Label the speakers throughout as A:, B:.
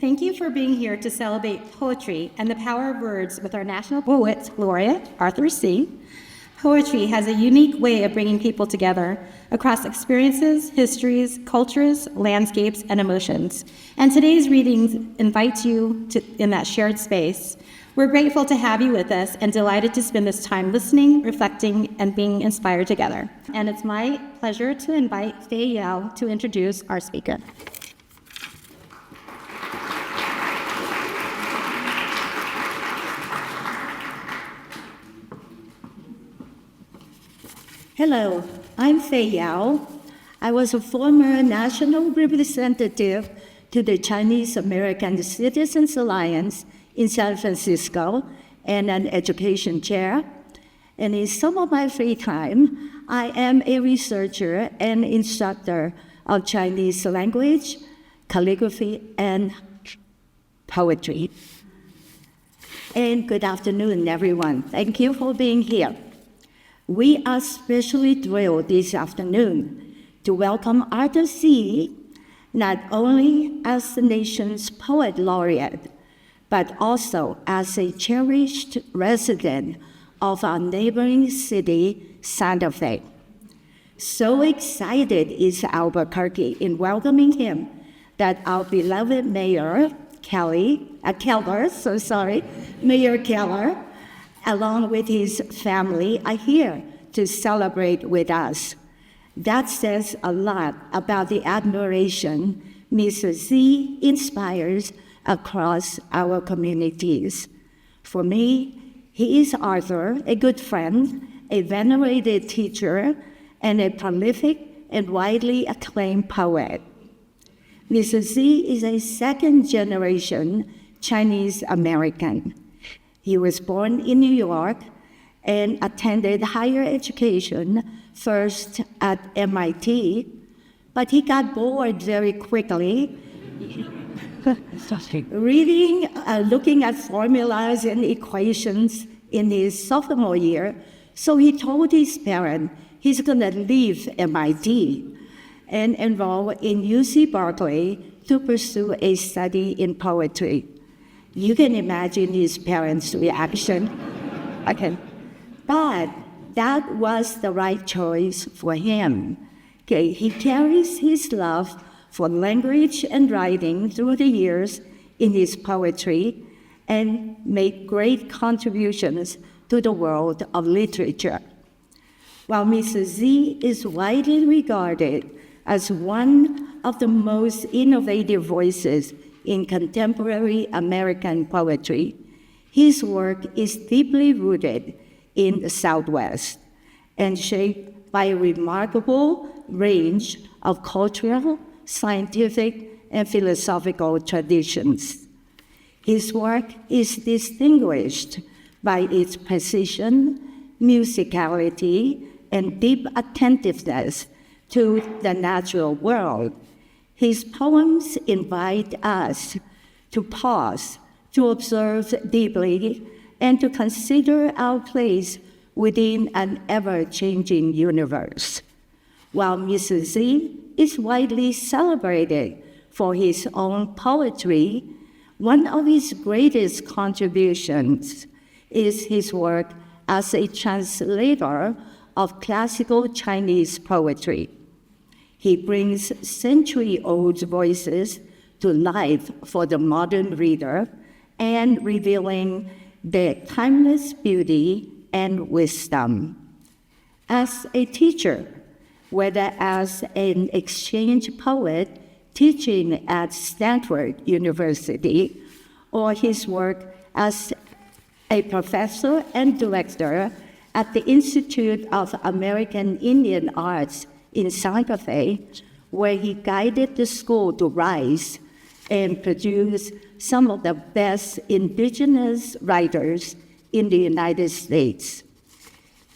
A: Thank you for being here to celebrate poetry and the power of words with our National Poet Laureate, Arthur C. Poetry has a unique way of bringing people together across experiences, histories, cultures, landscapes, and emotions. And today's reading invites you in that shared space. We're grateful to have you with us and delighted to spend this time listening, reflecting, and being inspired together. And it's my pleasure to invite Fei Yao to introduce our speaker.
B: Hello, I'm Fei Yao. I was a former national representative to the Chinese American Citizens Alliance in San Francisco and an education chair. And in some of my free time, I am a researcher and instructor of Chinese language, calligraphy, and poetry. And good afternoon, everyone. Thank you for being here. We are especially thrilled this afternoon to welcome Arthur C. not only as the nation's poet laureate, but also as a cherished resident of our neighboring city, Santa Fe. So excited is Albuquerque in welcoming him that our beloved Mayor Mayor Keller, along with his family, are here to celebrate with us. That says a lot about the admiration Mr. Z inspires across our communities. For me, he is Arthur, a good friend, a venerated teacher, and a prolific and widely acclaimed poet. Mr. Z is a second-generation Chinese American. He was born in New York and attended higher education, first at MIT, but he got bored very quickly looking at formulas and equations in his sophomore year. So he told his parents he's going to leave MIT and enroll in UC Berkeley to pursue a study in poetry. You can imagine his parents' reaction. Okay. But that was the right choice for him. Okay. He carries his love for language and writing through the years in his poetry and made great contributions to the world of literature. While Mr. Z is widely regarded as one of the most innovative voices in contemporary American poetry, his work is deeply rooted in the Southwest and shaped by a remarkable range of cultural, scientific, and philosophical traditions. His work is distinguished by its precision, musicality, and deep attentiveness to the natural world. His poems invite us to pause, to observe deeply, and to consider our place within an ever-changing universe. While Mr. Z is widely celebrated for his own poetry, one of his greatest contributions is his work as a translator of classical Chinese poetry. He brings century-old voices to life for the modern reader and revealing their timeless beauty and wisdom. As a teacher, whether as an exchange poet teaching at Stanford University, or his work as a professor and director at the Institute of American Indian Arts in Santa Fe, where he guided the school to rise and produce some of the best indigenous writers in the United States.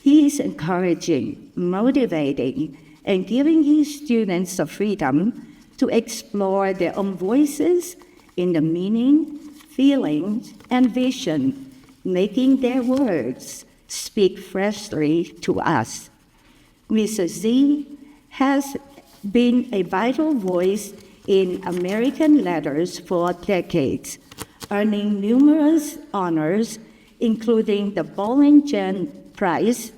B: He is encouraging, motivating, and giving his students the freedom to explore their own voices in the meaning, feelings, and vision, making their words speak freshly to us. Mr. Z has been a vital voice in American letters for decades, earning numerous honors, including the Bollingen Prize,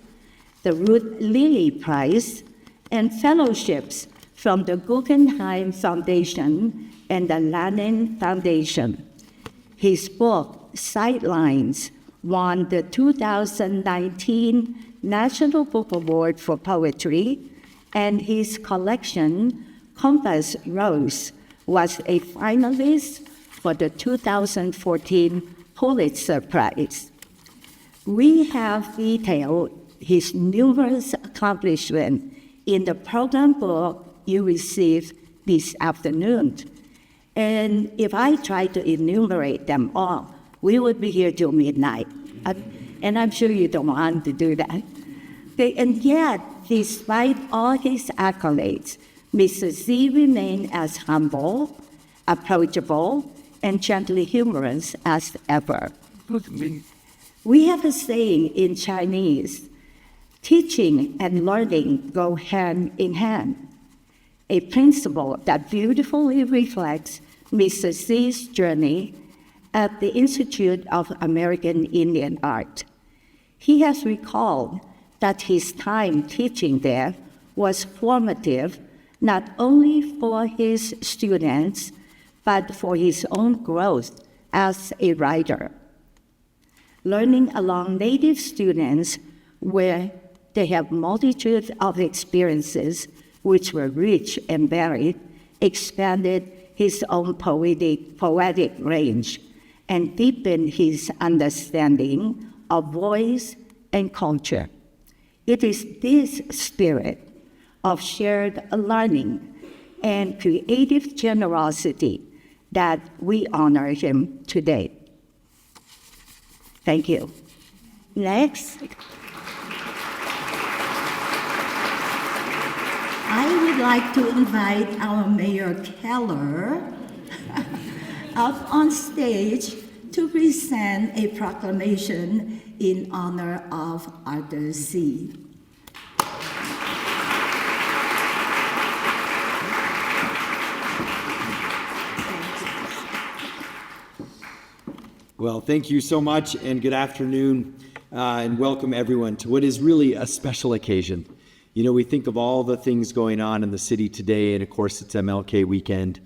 B: the Ruth Lilly Prize, and fellowships from the Guggenheim Foundation and the Lannan Foundation. His book, Sightlines, won the 2019 National Book Award for Poetry, and his collection, Compass Rose, was a finalist for the 2014 Pulitzer Prize. We have detailed his numerous accomplishments in the program book you received this afternoon. And if I try to enumerate them all, we would be here till midnight. And I'm sure you don't want to do that. And yet, despite all his accolades, Mr. Z remained as humble, approachable, and gently humorous as ever. We have a saying in Chinese, teaching and learning go hand in hand, a principle that beautifully reflects Mr. Z's journey at the Institute of American Indian Art. He has recalled that his time teaching there was formative not only for his students, but for his own growth as a writer. Learning along Native students where they have multitude of experiences which were rich and varied, expanded his own poetic range and deepened his understanding of voice and culture. It is this spirit of shared learning and creative generosity that we honor him today. Thank you. Next. I would like to invite our Mayor Keller up on stage to present a proclamation in honor of Arthur Z.
C: Well, thank you so much, and good afternoon, and welcome everyone to what is really a special occasion. You know, we think of all the things going on in the city today, and of course it's MLK weekend,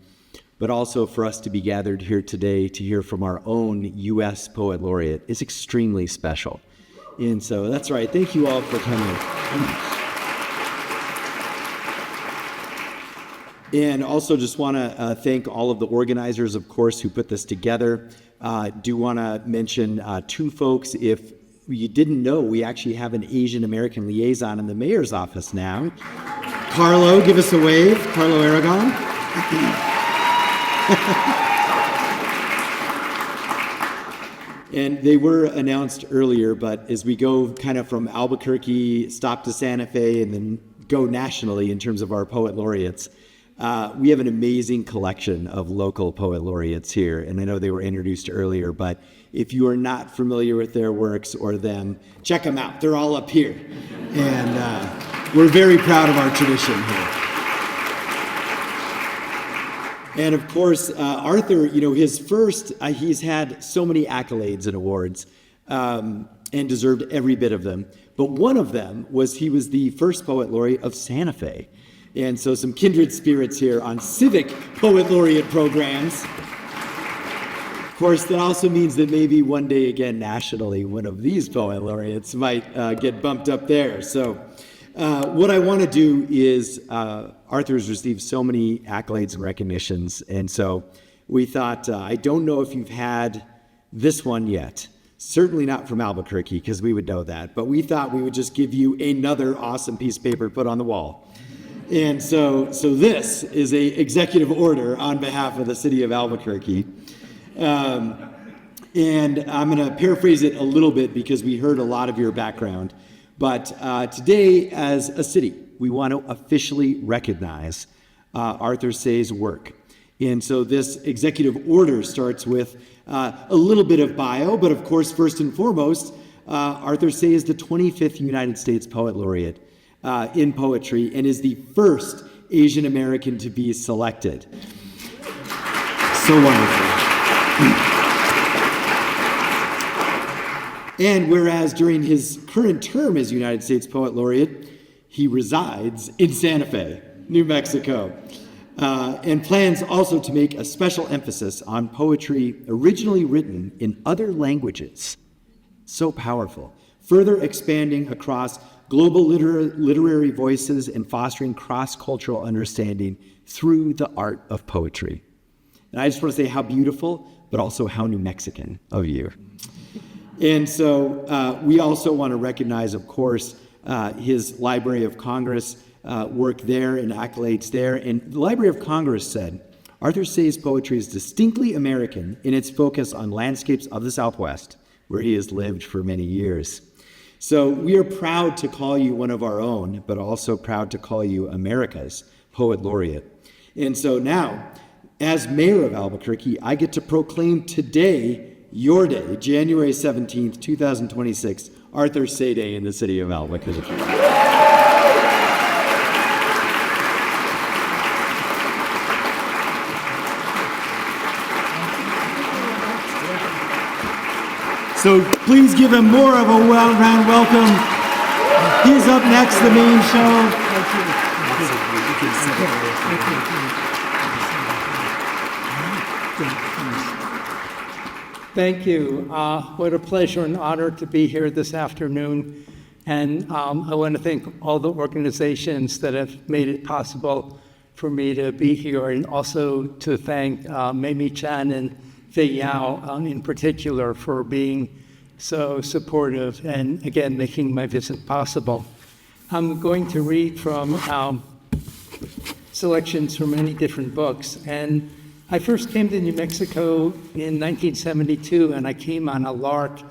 C: but also for us to be gathered here today to hear from our own U.S. Poet Laureate is extremely special. And so that's right, thank you all for coming. And also just want to thank all of the organizers, of course, who put this together. Do want to mention two folks. If you didn't know, we actually have an Asian American liaison in the mayor's office now. Carlo, give us a wave. Carlo Aragon. And they were announced earlier, but as we go kind of from Albuquerque, stop to Santa Fe, and then go nationally in terms of our poet laureates, we have an amazing collection of local poet laureates here, and I know they were introduced earlier, but if you are not familiar with their works or them, check them out. They're all up here, and we're very proud of our tradition here. And of course, Arthur, you know, his first, he's had so many accolades and awards, and deserved every bit of them, but one of them was he was the first poet laureate of Santa Fe. And so some kindred spirits here on civic poet laureate programs. Of course, that also means that maybe one day again, nationally, one of these poet laureates might get bumped up there. So what I want to do is, Arthur's received so many accolades and recognitions. And so we thought, I don't know if you've had this one yet. Certainly not from Albuquerque, because we would know that. But we thought we would just give you another awesome piece of paper to put on the wall. And so this is a executive order on behalf of the city of Albuquerque. And I'm going to paraphrase it a little bit because we heard a lot of your background. But today, as a city, we want to officially recognize Arthur Say's work. And so this executive order starts with a little bit of bio, but of course, first and foremost, Arthur Say is the 25th United States Poet Laureate in poetry and is the first Asian American to be selected. So wonderful. And whereas during his current term as United States Poet Laureate, he resides in Santa Fe, New Mexico, and plans also to make a special emphasis on poetry originally written in other languages. So powerful. Further expanding across global literary voices and fostering cross-cultural understanding through the art of poetry. And I just want to say how beautiful, but also how New Mexican of you. And so we also want to recognize, of course, his Library of Congress work there and accolades there. And the Library of Congress said, Arthur Say's poetry is distinctly American in its focus on landscapes of the Southwest, where he has lived for many years. So we are proud to call you one of our own, but also proud to call you America's Poet Laureate. And so now, as mayor of Albuquerque, I get to proclaim today, your day, January 17th, 2026, Arthur Say Day in the city of Albuquerque. So please give him more of a round welcome. He's up next, the main show.
D: Thank you. What a pleasure and honor to be here this afternoon. And I want to thank all the organizations that have made it possible for me to be here, and also to thank Mamie Chan and Fei Yao in particular for being so supportive and, again, making my visit possible. I'm going to read from selections from many different books. And I first came to New Mexico in 1972, and I came on a lark.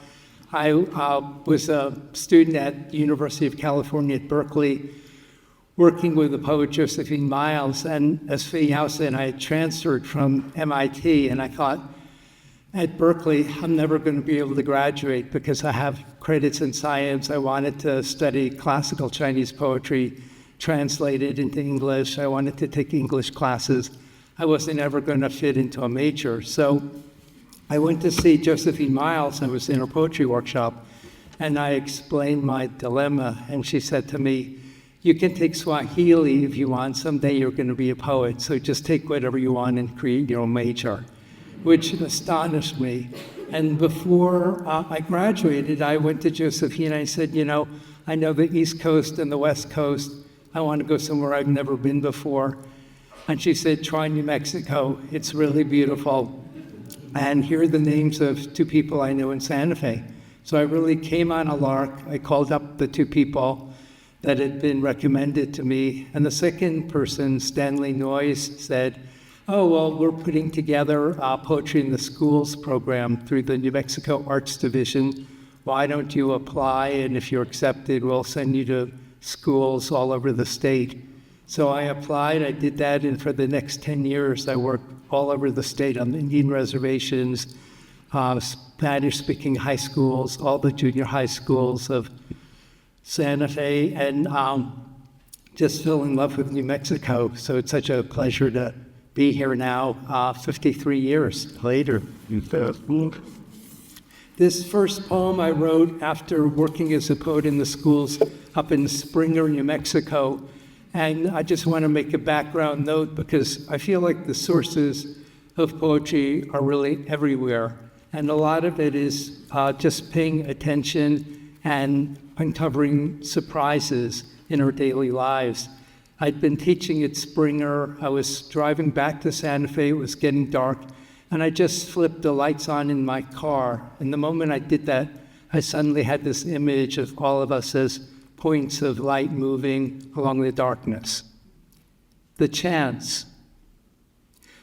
D: I was a student at the University of California at Berkeley, working with the poet Josephine Miles. And as Fei Yao said, I had transferred from MIT, and I thought, at Berkeley, I'm never going to be able to graduate because I have credits in science. I wanted to study classical Chinese poetry, translated into English. I wanted to take English classes. I wasn't ever going to fit into a major. So I went to see Josephine Miles. I was in her poetry workshop, and I explained my dilemma. And she said to me, you can take Swahili if you want. Someday you're going to be a poet. So just take whatever you want and create your own major, which astonished me. And before I graduated, I went to Josephine and I said, you know, I know the East Coast and the West Coast. I want to go somewhere I've never been before. And she said, try New Mexico. It's really beautiful. And here are the names of two people I know in Santa Fe. So I really came on a lark. I called up the two people that had been recommended to me. And the second person, Stanley Noyes, said, oh, well, we're putting together Poetry in the Schools program through the New Mexico Arts Division. Why don't you apply? And if you're accepted, we'll send you to schools all over the state. So I applied, I did that, and for the next 10 years, I worked all over the state on Indian reservations, Spanish-speaking high schools, all the junior high schools of Santa Fe, and just fell in love with New Mexico. So it's such a pleasure to be here now, 53 years later. This first poem I wrote after working as a poet in the schools up in Springer, New Mexico. And I just want to make a background note because I feel like the sources of poetry are really everywhere. And a lot of it is just paying attention and uncovering surprises in our daily lives. I'd been teaching at Springer. I was driving back to Santa Fe. It was getting dark. And I just flipped the lights on in my car. And the moment I did that, I suddenly had this image of all of us as points of light moving along the darkness. The chants.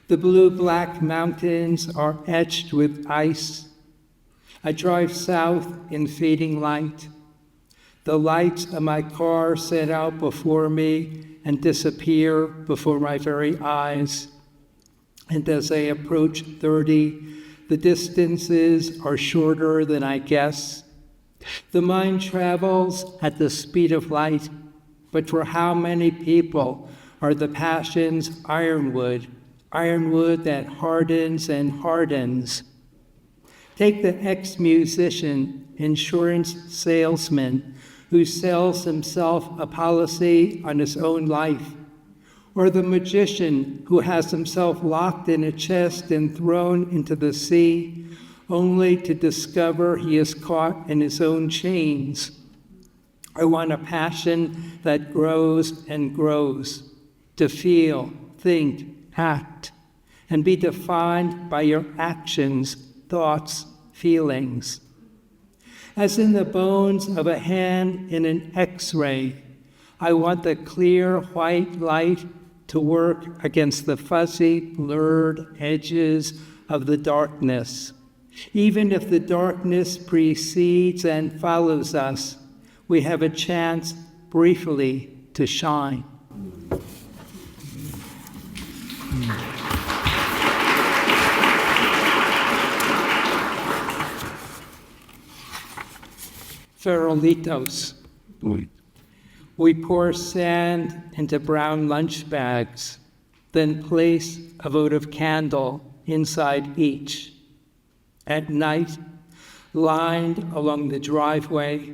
D: The blue-black mountains are etched with ice. I drive south in fading light. The lights of my car set out before me and disappear before my very eyes. And as I approach 30, the distances are shorter than I guess. The mind travels at the speed of light, but for how many people are the passions ironwood, ironwood that hardens and hardens. Take the ex-musician, insurance salesman, who sells himself a policy on his own life, or the magician who has himself locked in a chest and thrown into the sea, only to discover he is caught in his own chains. I want a passion that grows and grows, to feel, think, act, and be defined by your actions, thoughts, feelings. As in the bones of a hand in an X-ray, I want the clear white light to work against the fuzzy, blurred edges of the darkness. Even if the darkness precedes and follows us, we have a chance briefly to shine. Farolitos. We pour sand into brown lunch bags, then place a votive candle inside each. At night, lined along the driveway,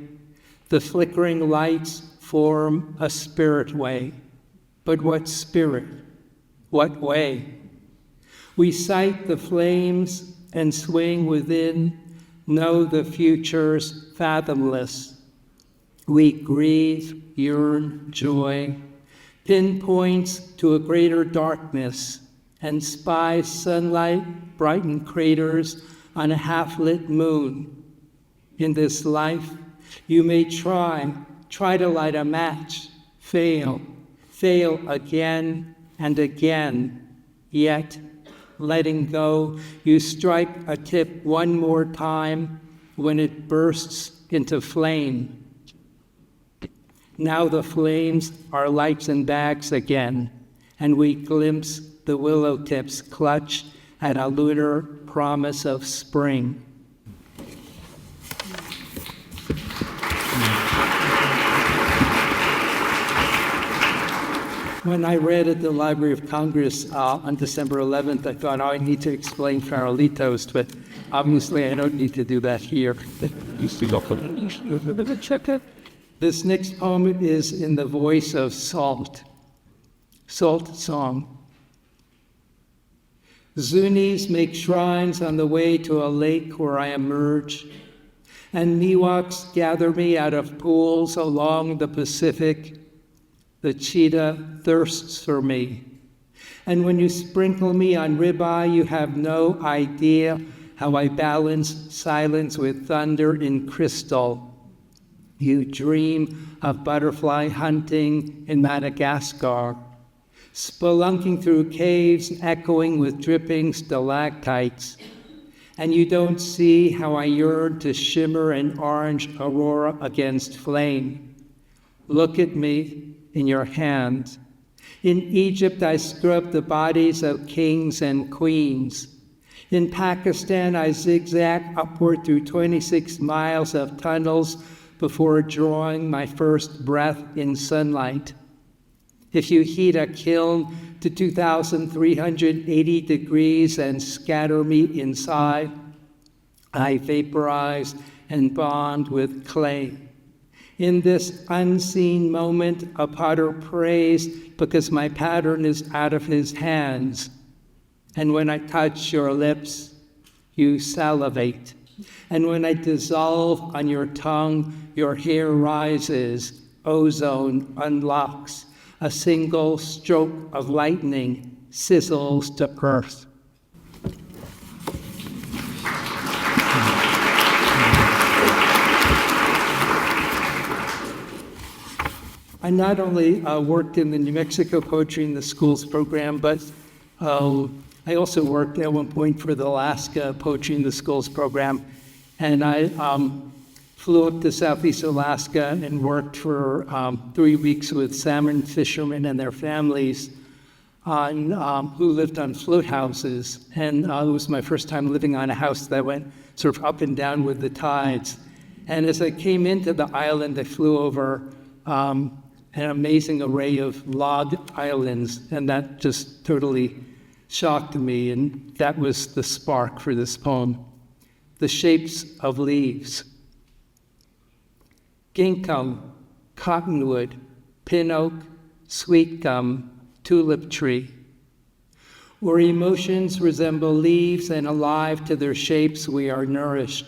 D: the flickering lights form a spirit way. But what spirit? What way? We sight the flames and swing within, know the future's fathomless. We grieve, yearn, joy, pinpoints to a greater darkness, and spy sunlight brighten craters on a half-lit moon. In this life, you may try to light a match, fail again and again, yet, letting go, you strike a tip one more time when it bursts into flame. Now the flames are lights and bags again, and we glimpse the willow tips clutch at a lunar promise of spring. When I read at the Library of Congress on December 11th, I thought, I need to explain Farolitos, but obviously I don't need to do that here. This next poem is in the voice of Salt. Salt Song. Zunis make shrines on the way to a lake where I emerge, and Miwoks gather me out of pools along the Pacific. The cheetah thirsts for me. And when you sprinkle me on ribeye, you have no idea how I balance silence with thunder in crystal. You dream of butterfly hunting in Madagascar, spelunking through caves echoing with dripping stalactites. And you don't see how I yearn to shimmer an orange aurora against flame. Look at me in your hand. In Egypt, I scrub the bodies of kings and queens. In Pakistan, I zigzag upward through 26 miles of tunnels before drawing my first breath in sunlight. If you heat a kiln to 2,380 degrees and scatter me inside, I vaporize and bond with clay. In this unseen moment, a potter prays because my pattern is out of his hands. And when I touch your lips, you salivate. And when I dissolve on your tongue, your hair rises, ozone unlocks. A single stroke of lightning sizzles to earth. I not only worked in the New Mexico Poetry in the Schools program, but I also worked at one point for the Alaska Poetry in the Schools program. And I flew up to Southeast Alaska and worked for 3 weeks with salmon fishermen and their families who lived on float houses. And it was my first time living on a house that went sort of up and down with the tides. And as I came into the island, I flew over an amazing array of log islands, and that just totally shocked me, and that was the spark for this poem. The shapes of leaves. Ginkgo, cottonwood, pin oak, sweet gum, tulip tree. Where emotions resemble leaves and alive to their shapes, we are nourished.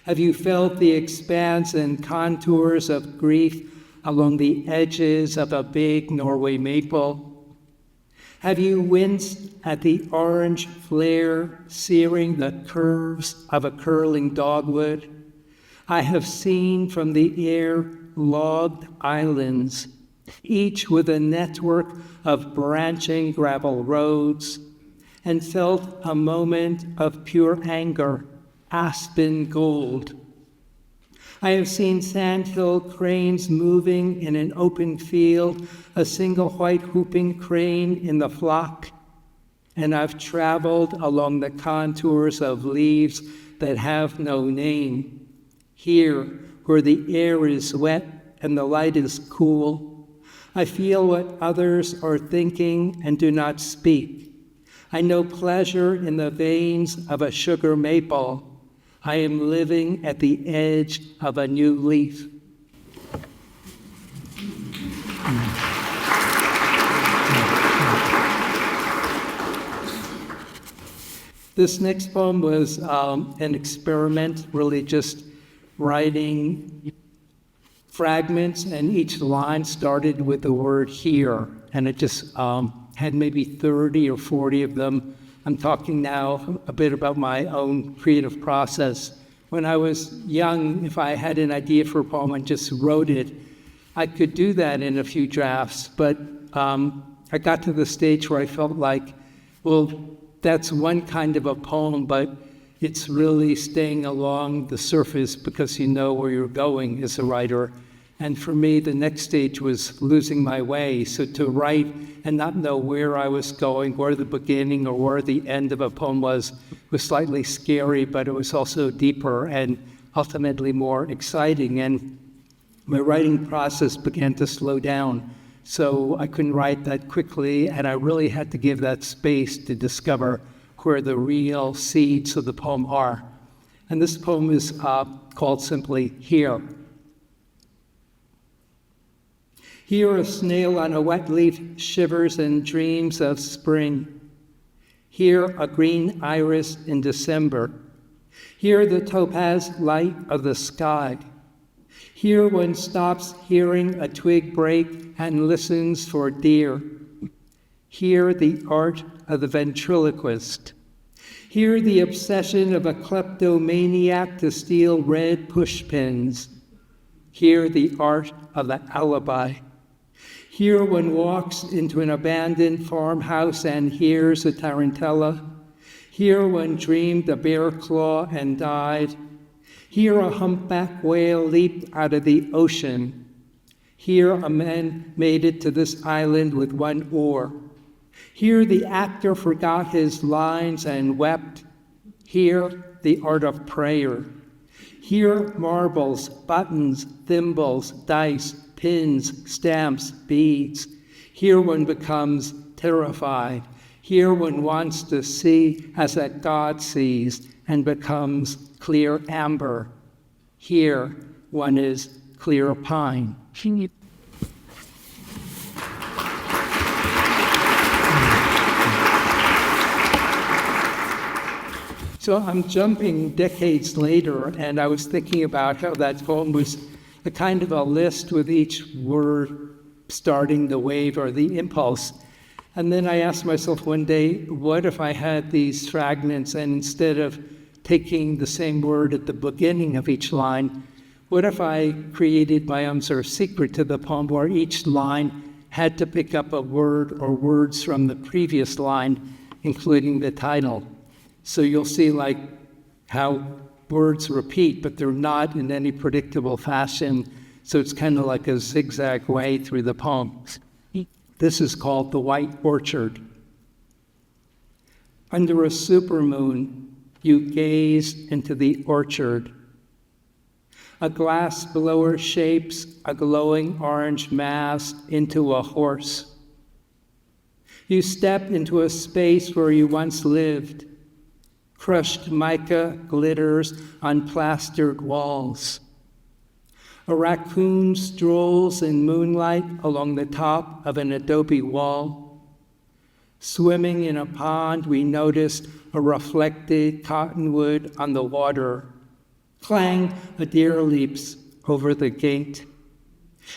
D: Have you felt the expanse and contours of grief along the edges of a big Norway maple? Have you winced at the orange flare searing the curves of a curling dogwood? I have seen from the air logged islands, each with a network of branching gravel roads, and felt a moment of pure anger, aspen gold. I have seen sandhill cranes moving in an open field, a single white whooping crane in the flock, and I've traveled along the contours of leaves that have no name. Here, where the air is wet and the light is cool, I feel what others are thinking and do not speak. I know pleasure in the veins of a sugar maple. I am living at the edge of a new leaf. This next poem was an experiment, really just writing fragments, and each line started with the word here, and it just had maybe 30 or 40 of them. I'm talking now a bit about my own creative process. When I was young, if I had an idea for a poem and just wrote it, I could do that in a few drafts, but I got to the stage where I felt like, well, that's one kind of a poem, but it's really staying along the surface because you know where you're going as a writer. And for me, the next stage was losing my way. So to write and not know where I was going, where the beginning or where the end of a poem was slightly scary, but it was also deeper and ultimately more exciting. And my writing process began to slow down. So I couldn't write that quickly, and I really had to give that space to discover where the real seeds of the poem are. And this poem is called simply Here. Here a snail on a wet leaf shivers and dreams of spring. Here a green iris in December. Here the topaz light of the sky. Here one stops hearing a twig break and listens for deer. Here the art of the ventriloquist. Here the obsession of a kleptomaniac to steal red pushpins. Here the art of the alibi. Here one walks into an abandoned farmhouse and hears a tarantella. Here one dreamed a bear claw and died. Here a humpback whale leaped out of the ocean. Here a man made it to this island with one oar. Here the actor forgot his lines and wept. Here the art of prayer. Here marbles, buttons, thimbles, dice, pins, stamps, beads. Here one becomes terrified. Here one wants to see as that God sees and becomes clear amber. Here one is clear pine. So I'm jumping decades later, and I was thinking about how that poem was a kind of a list with each word starting the wave or the impulse. And then I asked myself one day, what if I had these fragments and instead of taking the same word at the beginning of each line, what if I created my own sort of secret to the poem where each line had to pick up a word or words from the previous line, including the title. So you'll see like how words repeat, but they're not in any predictable fashion. So it's kind of like a zigzag way through the poem. This is called The White Orchard. Under a supermoon, you gaze into the orchard. A glass blower shapes a glowing orange mass into a horse. You step into a space where you once lived. Crushed mica glitters on plastered walls. A raccoon strolls in moonlight along the top of an adobe wall. Swimming in a pond, we noticed a reflected cottonwood on the water. Clang, a deer leaps over the gate.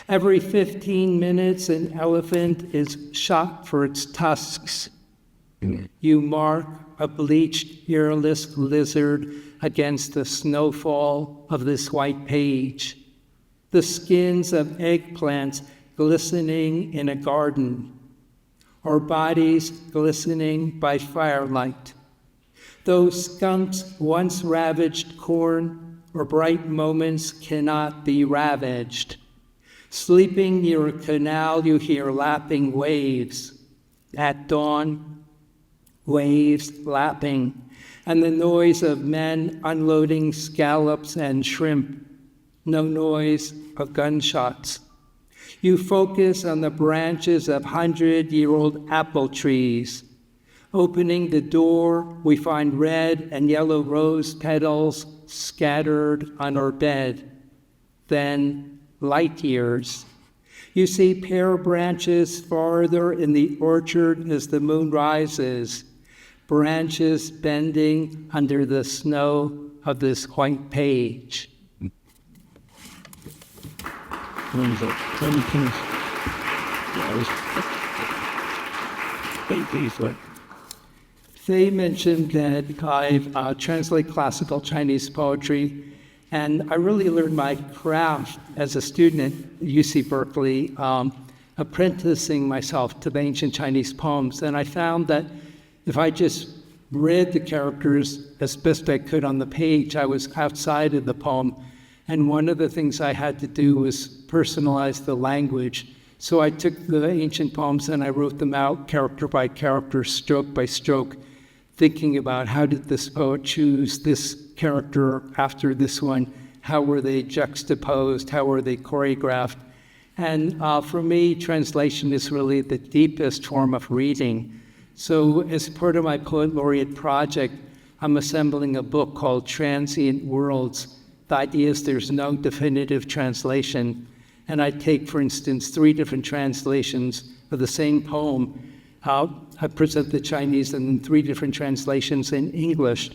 D: Every 15 minutes, an elephant is shot for its tusks. You mark a bleached, earless lizard against the snowfall of this white page. The skins of eggplants glistening in a garden, or bodies glistening by firelight. Those skunks once ravaged corn, or bright moments cannot be ravaged. Sleeping near a canal, you hear lapping waves. At dawn, waves lapping, and the noise of men unloading scallops and shrimp. No noise of gunshots. You focus on the branches of 100-year-old apple trees. Opening the door, we find red and yellow rose petals scattered on our bed. Then light years. You see pear branches farther in the orchard as the moon rises, branches bending under the snow of this white page. They mentioned that I translate classical Chinese poetry, and I really learned my craft as a student at UC Berkeley, apprenticing myself to the ancient Chinese poems. And I found that if I just read the characters as best I could on the page, I was outside of the poem. And one of the things I had to do was personalize the language. So I took the ancient poems and I wrote them out character by character, stroke by stroke, thinking about how did this poet choose this character after this one? How were they juxtaposed? How were they choreographed? And for me, translation is really the deepest form of reading. So as part of my Poet Laureate project, I'm assembling a book called Transient Worlds. The idea is there's no definitive translation. And I take, for instance, 3 different translations of the same poem. I present the Chinese and then 3 different translations in English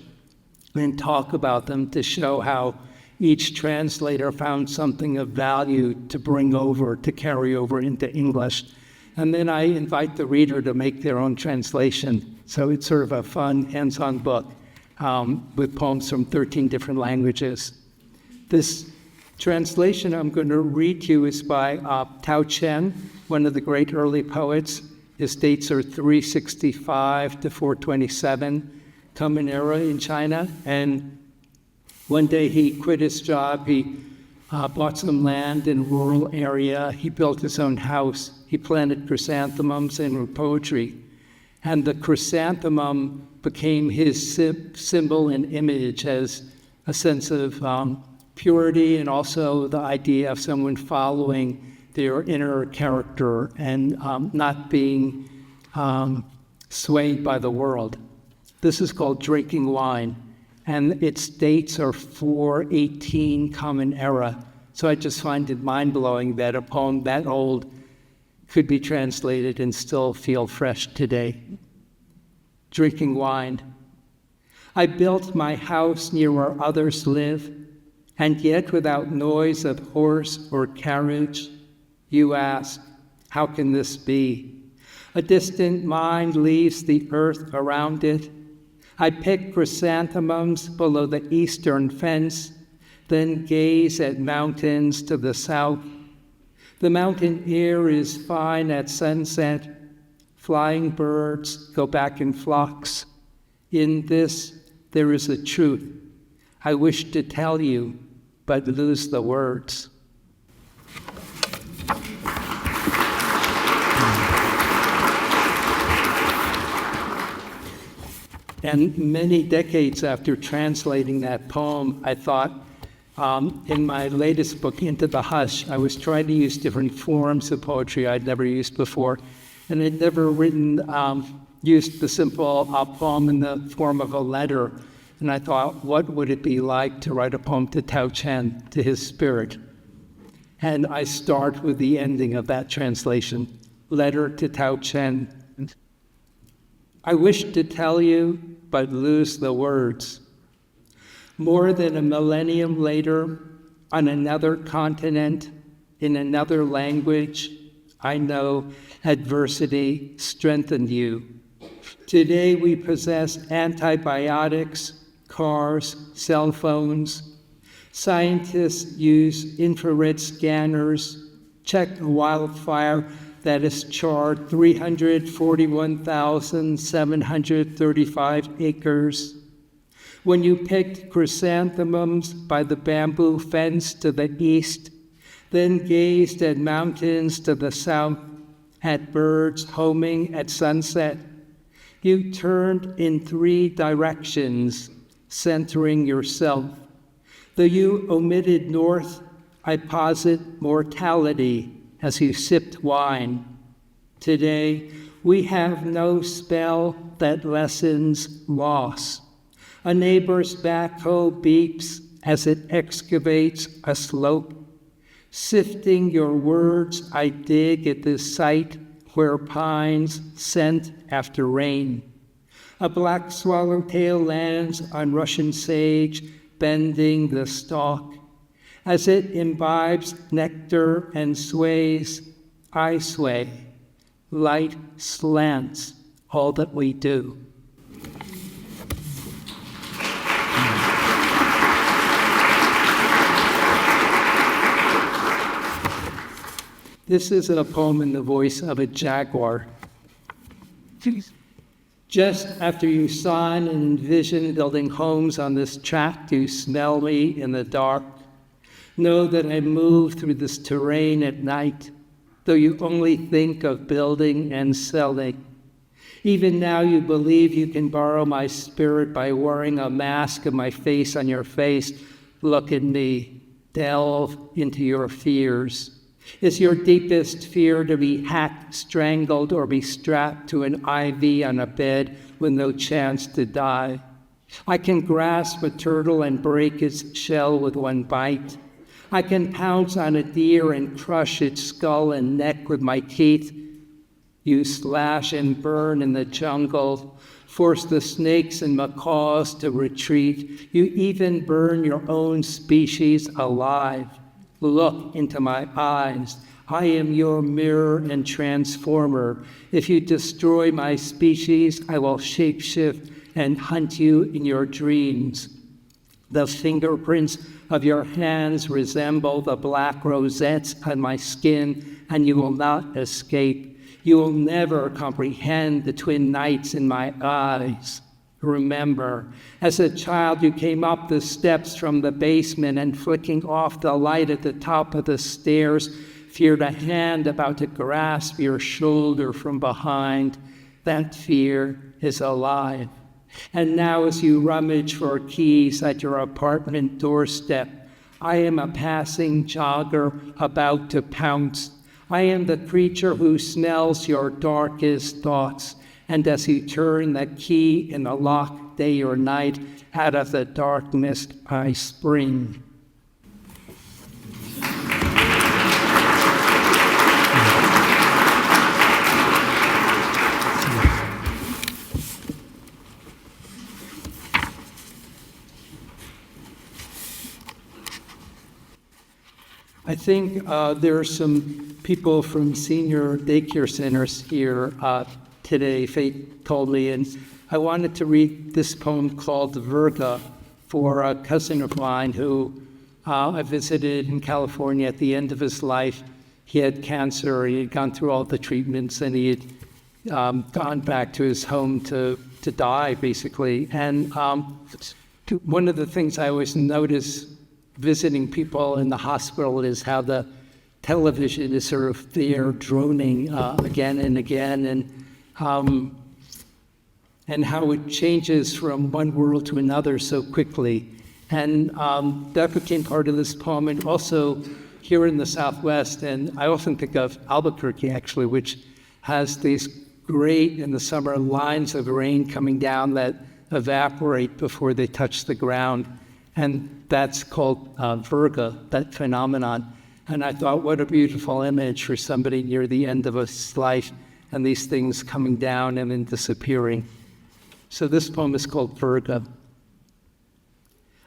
D: and talk about them to show how each translator found something of value to bring over, to carry over into English. And then I invite the reader to make their own translation. So it's sort of a fun, hands-on book with poems from 13 different languages. This translation I'm going to read to you is by Tao Chen, one of the great early poets. His dates are 365 to 427, Common Era in China. And one day he quit his job. He bought some land in a rural area. He built his own house. He planted chrysanthemums and wrote poetry. And the chrysanthemum became his symbol and image as a sense of purity, and also the idea of someone following their inner character and not being swayed by the world. This is called Drinking Wine, and its dates are 418 Common Era. So I just find it mind-blowing that a poem that old could be translated and still feel fresh today. Drinking Wine. I built my house near where others live, and yet without noise of horse or carriage. You ask, how can this be? A distant mind leaves the earth around it. I pick chrysanthemums below the eastern fence, then gaze at mountains to the south. The mountain air is fine at sunset. Flying birds go back in flocks. In this, there is a truth. I wish to tell you, but lose the words. And many decades after translating that poem, I thought, in my latest book, Into the Hush, I was trying to use different forms of poetry I'd never used before. and I'd never used the simple poem in the form of a letter. And I thought, what would it be like to write a poem to Tao Chen, to his spirit? And I start with the ending of that translation, Letter to Tao Chen. I wish to tell you, but lose the words. More than a millennium later, on another continent, in another language, I know adversity strengthened you. Today we possess antibiotics, cars, cell phones. Scientists use infrared scanners, check a wildfire that has charred 341,735 acres. When you picked chrysanthemums by the bamboo fence to the east, then gazed at mountains to the south, at birds homing at sunset, you turned in 3 directions, centering yourself. Though you omitted north, I posit mortality as you sipped wine. Today, we have no spell that lessens loss. A neighbor's backhoe beeps as it excavates a slope. Sifting your words, I dig at this site where pines scent after rain. A black swallowtail lands on Russian sage, bending the stalk. As it imbibes nectar and sways, I sway. Light slants all that we do. This is a poem in the voice of a jaguar. Just after you saw and envisioned building homes on this tract, you smell me in the dark. Know that I move through this terrain at night, though you only think of building and selling. Even now you believe you can borrow my spirit by wearing a mask of my face on your face. Look at me, delve into your fears. Is your deepest fear to be hacked, strangled, or be strapped to an IV on a bed with no chance to die? I can grasp a turtle and break its shell with one bite. I can pounce on a deer and crush its skull and neck with my teeth. You slash and burn in the jungle, force the snakes and macaws to retreat. You even burn your own species alive. Look into my eyes. I am your mirror and transformer. If you destroy my species, I will shapeshift and hunt you in your dreams. The fingerprints of your hands resemble the black rosettes on my skin, and you will not escape. You will never comprehend the twin nights in my eyes. Remember, as a child, you came up the steps from the basement and flicking off the light at the top of the stairs, feared a hand about to grasp your shoulder from behind. That fear is alive. And now as you rummage for keys at your apartment doorstep, I am a passing jogger about to pounce. I am the creature who smells your darkest thoughts. And as you turn the key in the lock day or night, out of the darkness I spring. I think there are some people from senior daycare centers here today, Faith told me, and I wanted to read this poem called Virga for a cousin of mine who I visited in California at the end of his life. He had cancer, he had gone through all the treatments, and he had gone back to his home to die, basically. And one of the things I always notice visiting people in the hospital is how the television is sort of there droning again and again, and how it changes from one world to another so quickly. And that became part of this poem. And also here in the Southwest, and I often think of Albuquerque actually, which has these great, in the summer, lines of rain coming down that evaporate before they touch the ground. And that's called virga, that phenomenon. And I thought, what a beautiful image for somebody near the end of his life, and these things coming down and then disappearing. So this poem is called Virga.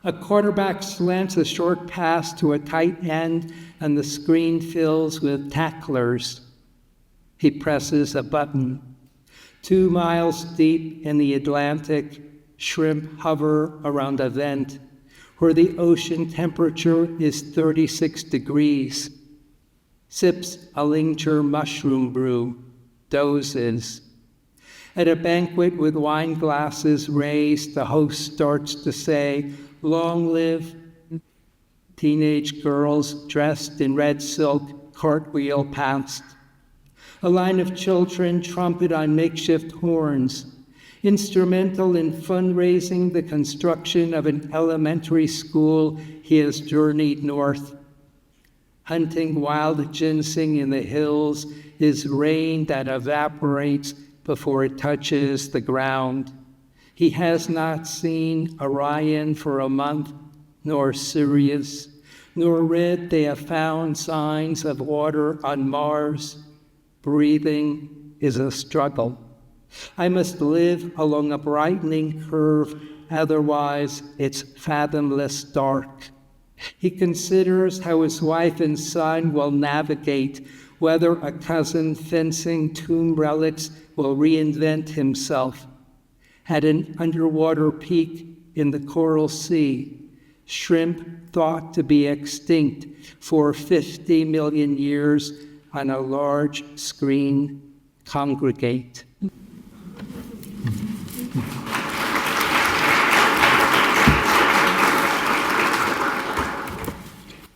D: A quarterback slants a short pass to a tight end, and the screen fills with tacklers. He presses a button. 2 miles deep in the Atlantic, shrimp hover around a vent where the ocean temperature is 36 degrees. Sips a linger mushroom brew, dozes. At a banquet with wine glasses raised, the host starts to say, "Long live." Teenage girls dressed in red silk cartwheel past. A line of children trumpet on makeshift horns, instrumental in fundraising the construction of an elementary school. He has journeyed north. Hunting wild ginseng in the hills is rain that evaporates before it touches the ground. He has not seen Orion for a month, nor Sirius, nor read they have found signs of water on Mars. Breathing is a struggle. I must live along a brightening curve, otherwise it's fathomless dark. He considers how his wife and son will navigate, whether a cousin fencing tomb relics will reinvent himself. At an underwater peak in the Coral Sea, shrimp thought to be extinct for 50 million years on a large screen congregate.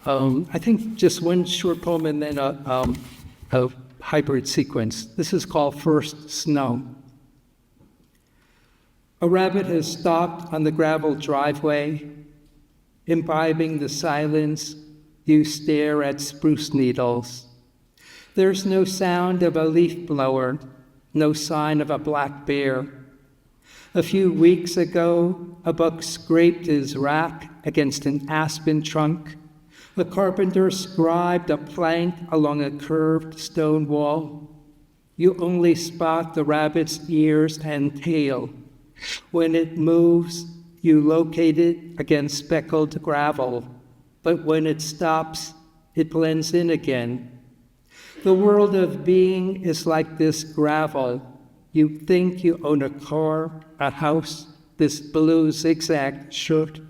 D: I think just one short poem and then a hybrid sequence. This is called First Snow. A rabbit has stopped on the gravel driveway. Imbibing the silence, you stare at spruce needles. There's no sound of a leaf blower, no sign of a black bear. A few weeks ago, a buck scraped his rack against an aspen trunk. The carpenter scribed a plank along a curved stone wall. You only spot the rabbit's ears and tail. When it moves, you locate it against speckled gravel. But when it stops, it blends in again. The world of being is like this gravel. You think you own a car, a house, this blue zigzag shirt,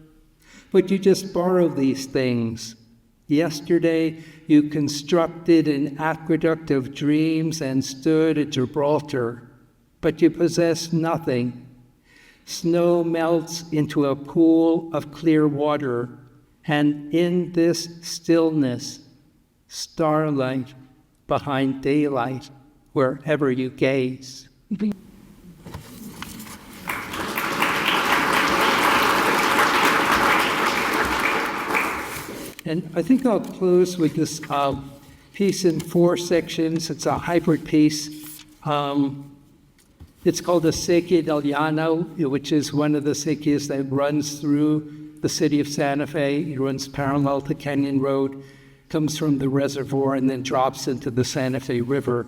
D: but you just borrow these things. Yesterday, you constructed an aqueduct of dreams and stood at Gibraltar, but you possess nothing. Snow melts into a pool of clear water, and in this stillness, starlight behind daylight, wherever you gaze. And I think I'll close with this piece in 4 sections. It's a hybrid piece. It's called the Sequía del Llano, which is one of the sequias that runs through the city of Santa Fe. It runs parallel to Canyon Road, comes from the reservoir, and then drops into the Santa Fe River.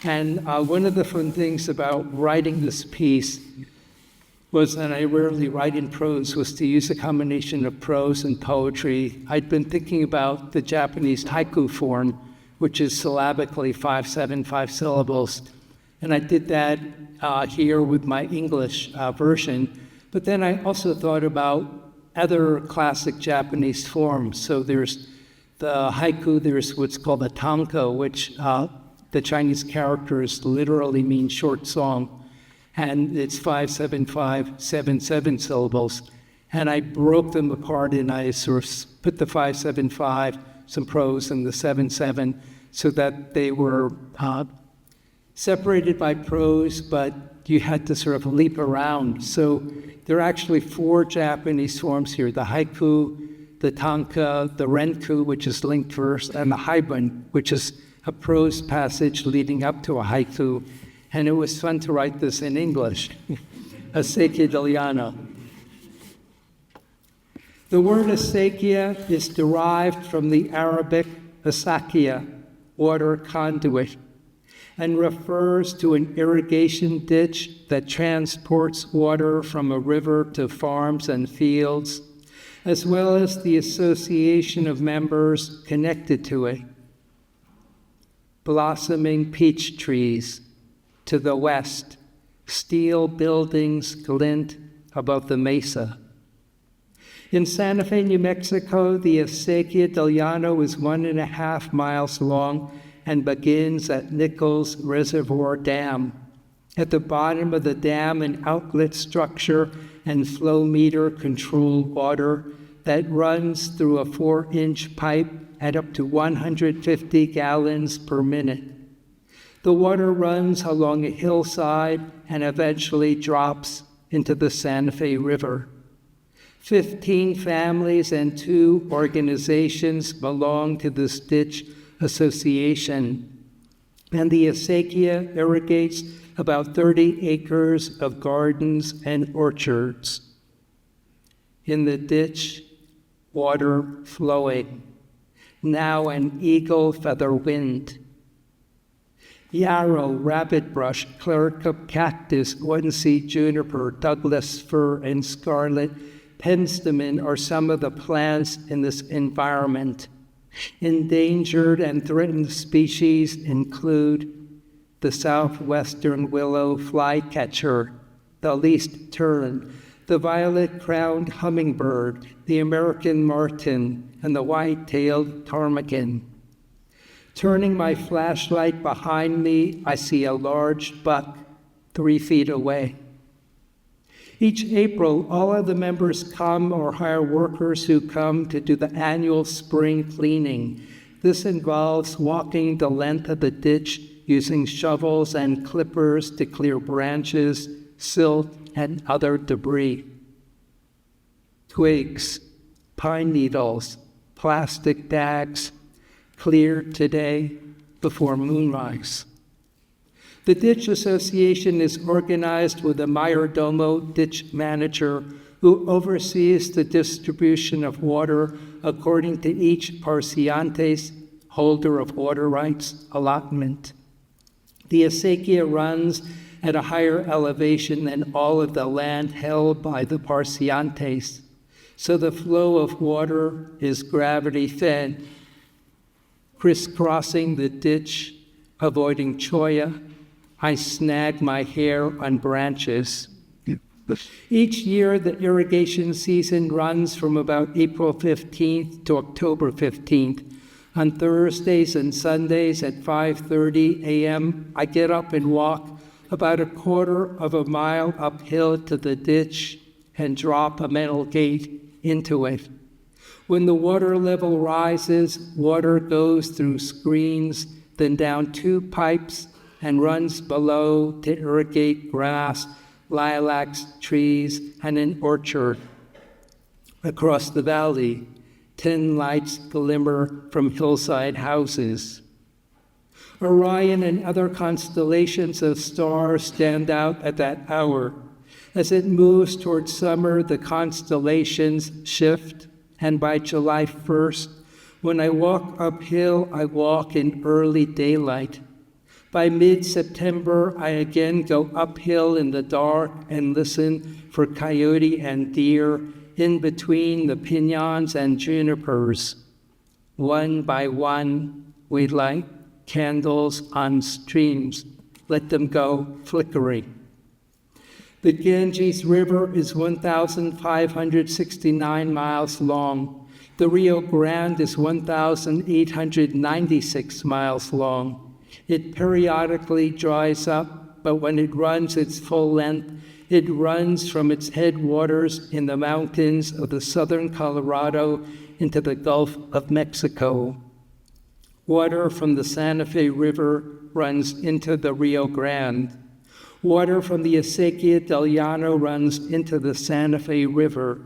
D: And one of the fun things about writing this piece was, and I rarely write in prose, was to use a combination of prose and poetry. I'd been thinking about the Japanese haiku form, which is syllabically 5/7, 5 syllables. And I did that here with my English version. But then I also thought about other classic Japanese forms. So there's the haiku, there's what's called a tanka, which the Chinese characters literally mean short song. And it's 5/7, 5, 7/7 syllables. And I broke them apart and I sort of put the 5/7, 5, some prose, and the 7/7, so that they were separated by prose, but you had to sort of leap around. So there are actually 4 Japanese forms here: the haiku, the tanka, the renku, which is linked verse, and the haibun, which is a prose passage leading up to a haiku, and it was fun to write this in English. Acequia del Llano. The word acequia is derived from the Arabic asakia, water conduit, and refers to an irrigation ditch that transports water from a river to farms and fields, as well as the association of members connected to it. Blossoming peach trees to the west, steel buildings glint above the mesa. In Santa Fe, New Mexico, the Acequia del Llano is 1.5 miles long and begins at Nichols Reservoir Dam. At the bottom of the dam, an outlet structure and flow meter control water that runs through a 4-inch pipe at up to 150 gallons per minute. The water runs along a hillside and eventually drops into the Santa Fe River. 15 families and 2 organizations belong to this ditch association, and the acequia irrigates about 30 acres of gardens and orchards. In the ditch, water flowing, now an eagle feather wind. Yarrow, rabbitbrush, clericum cactus, Guernsey juniper, Douglas fir, and scarlet penstemon are some of the plants in this environment. Endangered and threatened species include the southwestern willow flycatcher, the least tern, the violet-crowned hummingbird, the American martin, and the white-tailed ptarmigan. Turning my flashlight behind me, I see a large buck 3 feet away. Each April, all of the members come or hire workers who come to do the annual spring cleaning. This involves walking the length of the ditch using shovels and clippers to clear branches, silt, and other debris. Twigs, pine needles, plastic bags, cleared today before moonrise. The Ditch Association is organized with a mayordomo ditch manager who oversees the distribution of water according to each parciente's holder of water rights allotment. The acequia runs at a higher elevation than all of the land held by the parcientes, so the flow of water is gravity-fed, crisscrossing the ditch, avoiding cholla. I snag my hair on branches. Each year, the irrigation season runs from about April 15th to October 15th. On Thursdays and Sundays at 5:30 a.m., I get up and walk about 1/4 mile uphill to the ditch and drop a metal gate into it. When the water level rises, water goes through screens, then down 2 pipes and runs below to irrigate grass, lilacs, trees, and an orchard. Across the valley, 10 lights glimmer from hillside houses. Orion and other constellations of stars stand out at that hour. As it moves toward summer, the constellations shift, and by July 1st, when I walk uphill, I walk in early daylight. By mid-September, I again go uphill in the dark and listen for coyote and deer in between the piñons and junipers. One by one, we light candles on streams. Let them go flickering. The Ganges River is 1,569 miles long. The Rio Grande is 1,896 miles long. It periodically dries up, but when it runs its full length, it runs from its headwaters in the mountains of the southern Colorado into the Gulf of Mexico. Water from the Santa Fe River runs into the Rio Grande. Water from the Acequia del Llano runs into the Santa Fe River.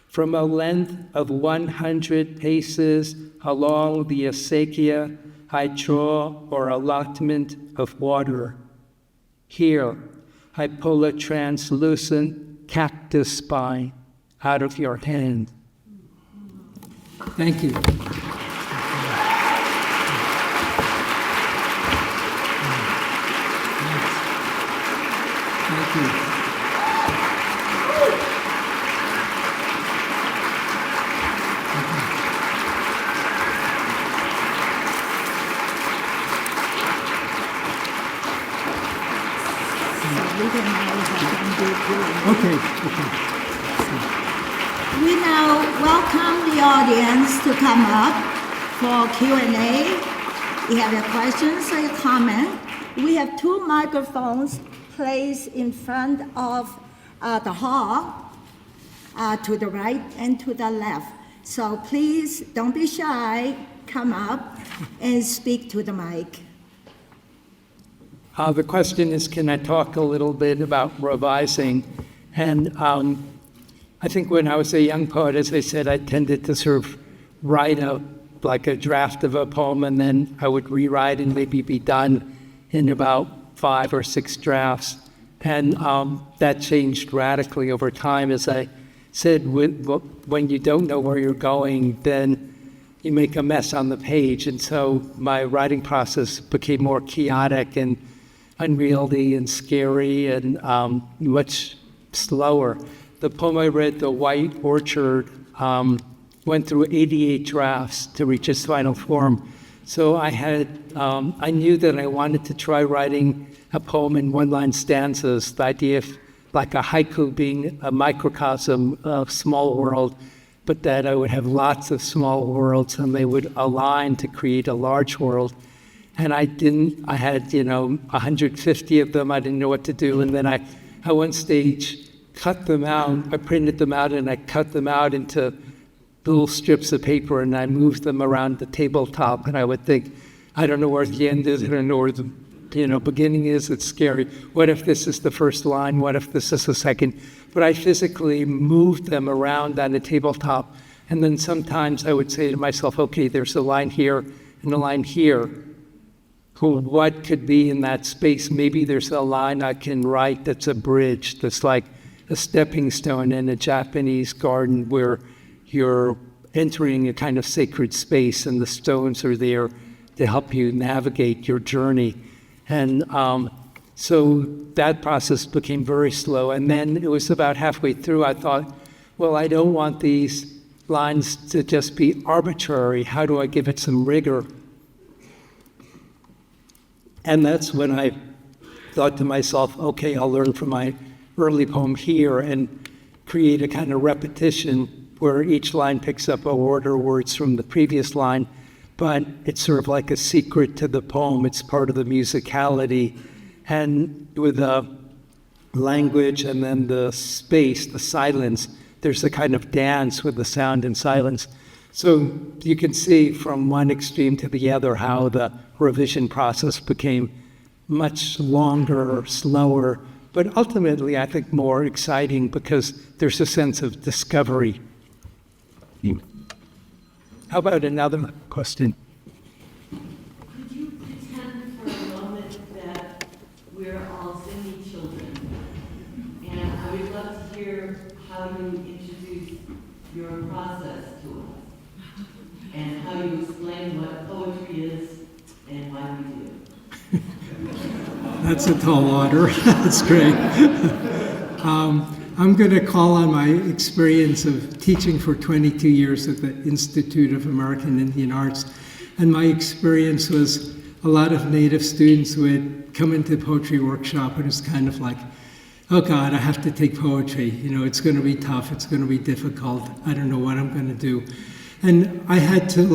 D: from a length of 100 paces along the acequia, I draw or allotment of water. Here, I pull a translucent cactus spine out of your hand. Thank you. Thank you. Okay.
E: We now welcome the audience to come up for Q&A. If you have your questions or your comment, we have 2 microphones placed in front of the hall, to the right and to the left. So please don't be shy, come up and speak to the mic.
D: The question is, can I talk a little bit about revising? And I think when I was a young poet, as I said, I tended to sort of write like a draft of a poem, and then I would rewrite and maybe be done in about 5 or 6 drafts. And that changed radically over time. As I said, when you don't know where you're going, then you make a mess on the page. And so my writing process became more chaotic and unwieldy and scary and much slower. The poem I read, The White Orchard, went through 88 drafts to reach its final form. So I knew that I wanted to try writing a poem in 1-line stanzas, the idea of like a haiku being a microcosm of small world, but that I would have lots of small worlds and they would align to create a large world. And I had, 150 of them. I didn't know what to do. And then I, at one stage, cut them out. I printed them out and I cut them out into little strips of paper and I moved them around the tabletop. And I would think, I don't know where the end is. I don't know where the beginning is. It's scary. What if this is the first line? What if this is the second? But I physically moved them around on the tabletop. And then sometimes I would say to myself, okay, there's a line here and a line here. What could be in that space? Maybe there's a line I can write that's a bridge, that's like a stepping stone in a Japanese garden where you're entering a kind of sacred space and the stones are there to help you navigate your journey. And so that process became very slow. And then it was about halfway through, I thought, well, I don't want these lines to just be arbitrary. How do I give it some rigor? And that's when I thought to myself, okay, I'll learn from my early poem here and create a kind of repetition where each line picks up a word or words from the previous line, but it's sort of like a secret to the poem. It's part of the musicality. And with the language and then the space, the silence, there's a kind of dance with the sound and silence. So you can see from one extreme to the other how the revision process became much longer, slower, but ultimately I think more exciting because there's a sense of discovery. How about another question?
F: Could you pretend for a moment that we're all singing children? And I would love to hear how you introduce your process to us and how you explain what poetry is and why we do it.
G: That's a tall order. That's great. I'm going to call on my experience of teaching for 22 years at the Institute of American Indian Arts. And my experience was a lot of Native students would come into poetry workshop and it's kind of like, oh God, I have to take poetry. It's going to be tough. It's going to be difficult. I don't know what I'm going to do. And I had to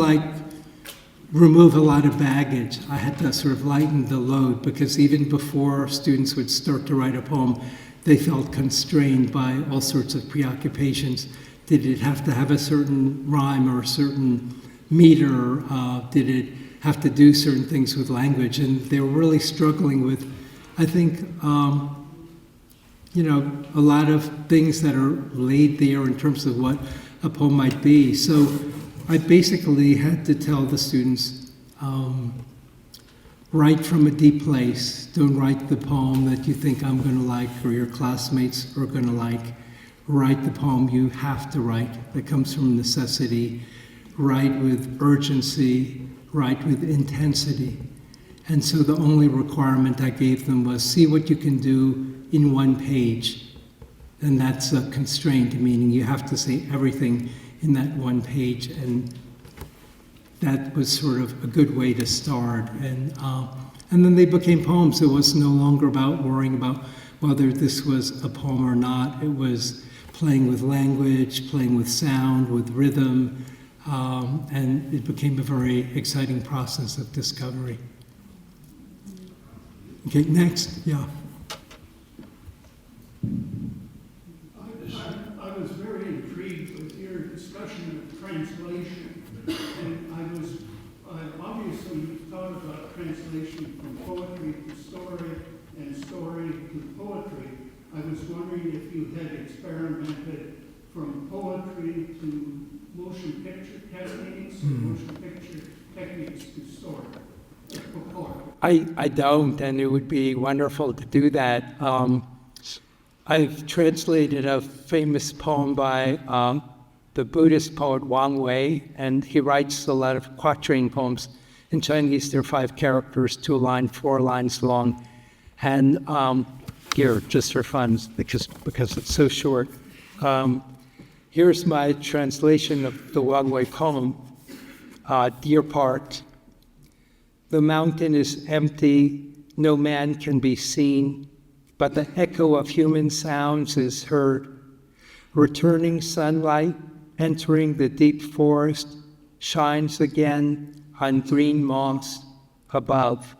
G: remove a lot of baggage. I had to sort of lighten the load because even before students would start to write a poem, they felt constrained by all sorts of preoccupations. Did it have to have a certain rhyme or a certain meter? Did it have to do certain things with language? And they were really struggling with, I think, a lot of things that are laid there in terms of what a poem might be. So I basically had to tell the students, write from a deep place. Don't write the poem that you think I'm going to like or your classmates are going to like. Write the poem you have to write that comes from necessity. Write with urgency. Write with intensity. And so the only requirement I gave them was see what you can do in one page. And that's a constraint, meaning you have to say everything in that one page. And that was sort of a good way to start. And then they became poems. It was no longer about worrying about whether this was a poem or not. It was playing with language, playing with sound, with rhythm. And it became a very exciting process of discovery. Okay, next, yeah.
H: I was very intrigued with your discussion of translation, and obviously you thought about translation from poetry to story and story to poetry. I was wondering if you had experimented from poetry to motion picture techniques, or motion picture techniques to story.
D: I don't, and it would be wonderful to do that. I've translated a famous poem by the Buddhist poet Wang Wei, and he writes a lot of quatrain poems. In Chinese, there are 5 characters, 2 lines, 4 lines long. And here, just for fun, because it's so short, here's my translation of the Wang Wei poem, Dear Part. The mountain is empty, no man can be seen, but the echo of human sounds is heard. Returning sunlight, entering the deep forest, shines again on green moss above.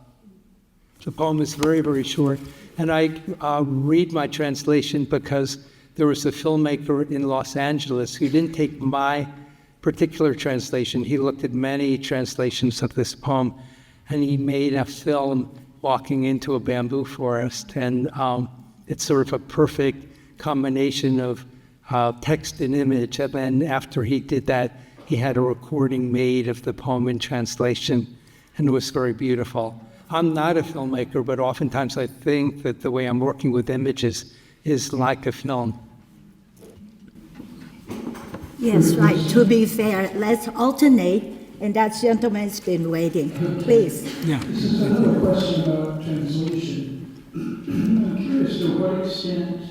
D: The poem is very, very short, and I read my translation because there was a filmmaker in Los Angeles who didn't take my particular translation. He looked at many translations of this poem, and he made a film walking into a bamboo forest. And it's sort of a perfect combination of text and image. And then after he did that, he had a recording made of the poem in translation, and it was very beautiful. I'm not a filmmaker, but oftentimes I think that the way I'm working with images is like a film.
E: Yes, right. To be fair, let's alternate, and that gentleman's been waiting. Please.
G: Yeah.
H: This is another question about translation. I'm curious to what extent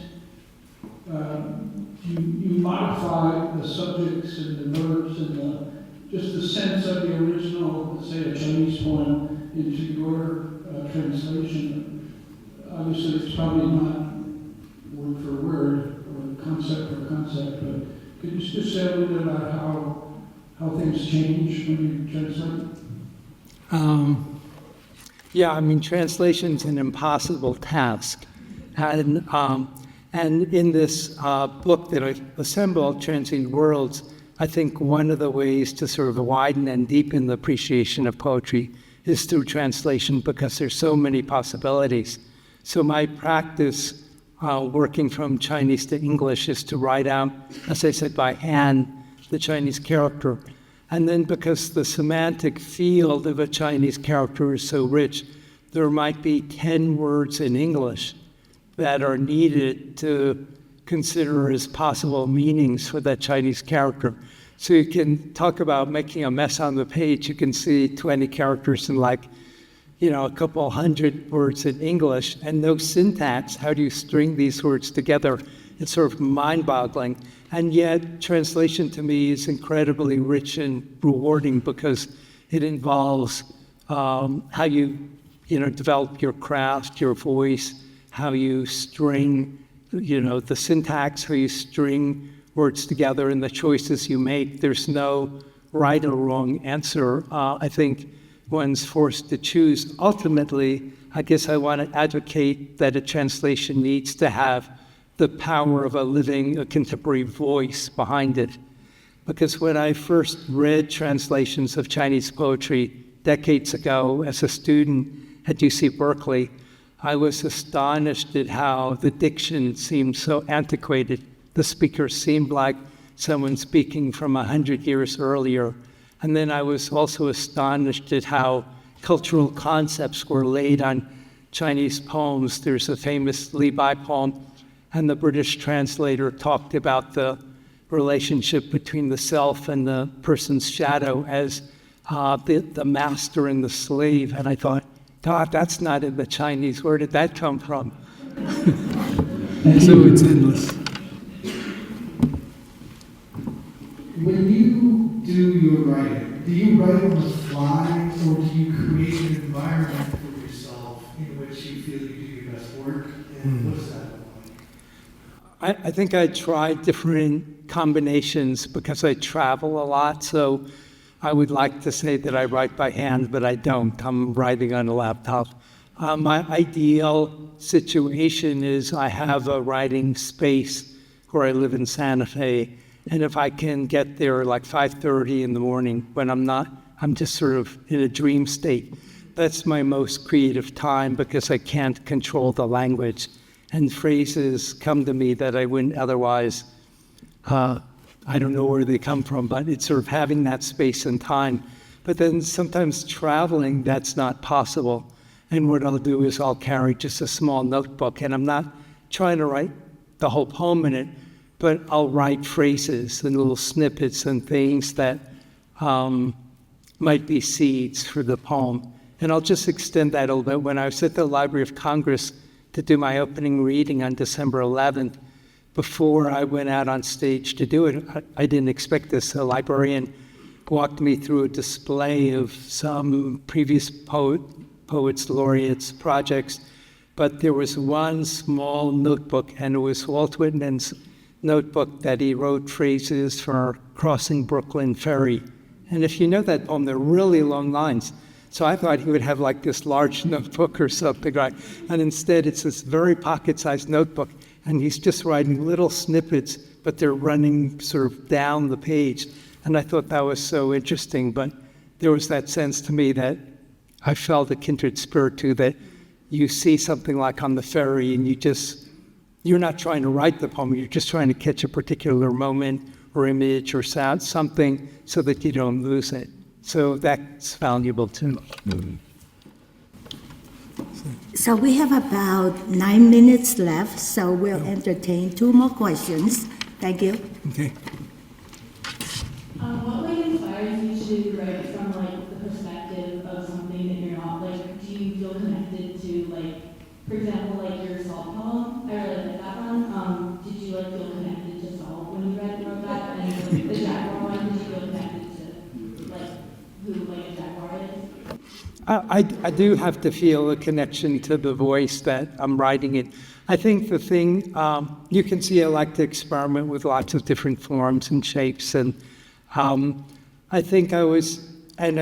H: you modify the subjects and the verbs and just the sense of the original, let's say a Chinese poem, into your translation. Obviously, it's probably not word for word or concept for concept, but could you just say a little bit about how things change when you translate?
D: Yeah, I mean, translation's an impossible task. And in this book that I've assembled, Transient Worlds, I think one of the ways to sort of widen and deepen the appreciation of poetry is through translation, because there's so many possibilities. So my practice working from Chinese to English is to write out, as I said, by hand, the Chinese character. And then because the semantic field of a Chinese character is so rich, there might be 10 words in English that are needed to consider as possible meanings for that Chinese character. So you can talk about making a mess on the page. You can see 20 characters in a couple hundred words in English and no syntax. How do you string these words together? It's sort of mind-boggling. And yet translation to me is incredibly rich and rewarding because it involves how you develop your craft, your voice, how you string, the syntax, how you string words together, and the choices you make. There's no right or wrong answer. I think one's forced to choose. Ultimately, I guess I want to advocate that a translation needs to have the power of a contemporary voice behind it. Because when I first read translations of Chinese poetry decades ago as a student at UC Berkeley, I was astonished at how the diction seemed so antiquated. The speaker seemed like someone speaking from 100 years earlier. And then I was also astonished at how cultural concepts were laid on Chinese poems. There's a famous Li Bai poem, and the British translator talked about the relationship between the self and the person's shadow as the master and the slave. And I thought, God, that's not in the Chinese. Where did that come from?
G: So it's endless.
I: When you do your writing, do you write on the fly, or do you create an environment for yourself in which you feel you do your best work? And what's that like?
D: I think I try different combinations because I travel a lot. So I would like to say that I write by hand, but I don't. I'm writing on a laptop. My ideal situation is I have a writing space where I live in Santa Fe. And if I can get there like 5:30 in the morning when I'm just sort of in a dream state, that's my most creative time because I can't control the language. And phrases come to me that I wouldn't otherwise, I don't know where they come from, but it's sort of having that space and time. But then sometimes traveling, that's not possible. And what I'll do is I'll carry just a small notebook, and I'm not trying to write the whole poem in it, but I'll write phrases and little snippets and things that might be seeds for the poem. And I'll just extend that a little bit. When I was at the Library of Congress to do my opening reading on December 11th, before I went out on stage to do it, I didn't expect this. A librarian walked me through a display of some previous poets, laureates, projects, but there was one small notebook, and it was Walt Whitman's notebook that he wrote phrases for Crossing Brooklyn Ferry. And if you know that poem, they're really long lines. So I thought he would have like this large notebook or something, right? And instead it's this very pocket-sized notebook, and he's just writing little snippets, but they're running sort of down the page. And I thought that was so interesting, but there was that sense to me that I felt a kindred spirit to, that you see something like on the ferry and you're not trying to write the poem, you're just trying to catch a particular moment or image or sound, something, so that you don't lose it. So that's valuable too.
E: So we have about 9 minutes left, so we'll entertain 2 more questions. Thank you.
G: Okay.
J: What like inspires you to write from like the perspective of something that you're not, like, do you feel connected to, like, for example, like your salt poem? I really like that one. Did you like feel connected to salt when you wrote that? And the jaguar one, did you feel connected to like who like a jaguar is?
D: I do have to feel a connection to the voice that I'm writing it. I think the thing, you can see I like to experiment with lots of different forms and shapes, and I think I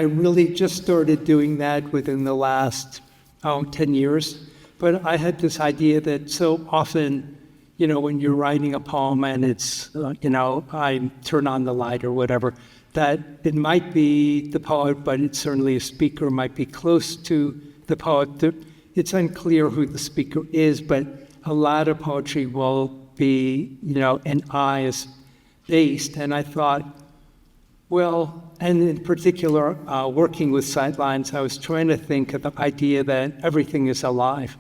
D: really just started doing that within the last 10 years. But I had this idea that so often, when you're writing a poem and it's, I turn on the light or whatever, that it might be the poet, but it's certainly a speaker, might be close to the poet. It's unclear who the speaker is, but a lot of poetry will be, an I is based. And I thought, well, and in particular, working with sightlines, I was trying to think of the idea that everything is alive,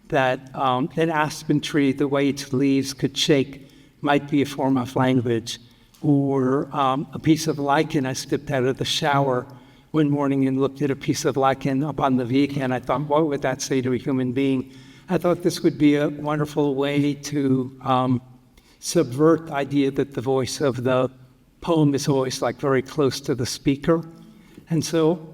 D: that an aspen tree, the way its leaves could shake, might be a form of language, or a piece of lichen. I stepped out of the shower one morning and looked at a piece of lichen up on the Vika, and I thought, what would that say to a human being? I thought this would be a wonderful way to subvert the idea that the voice of the poem is always like very close to the speaker. And so,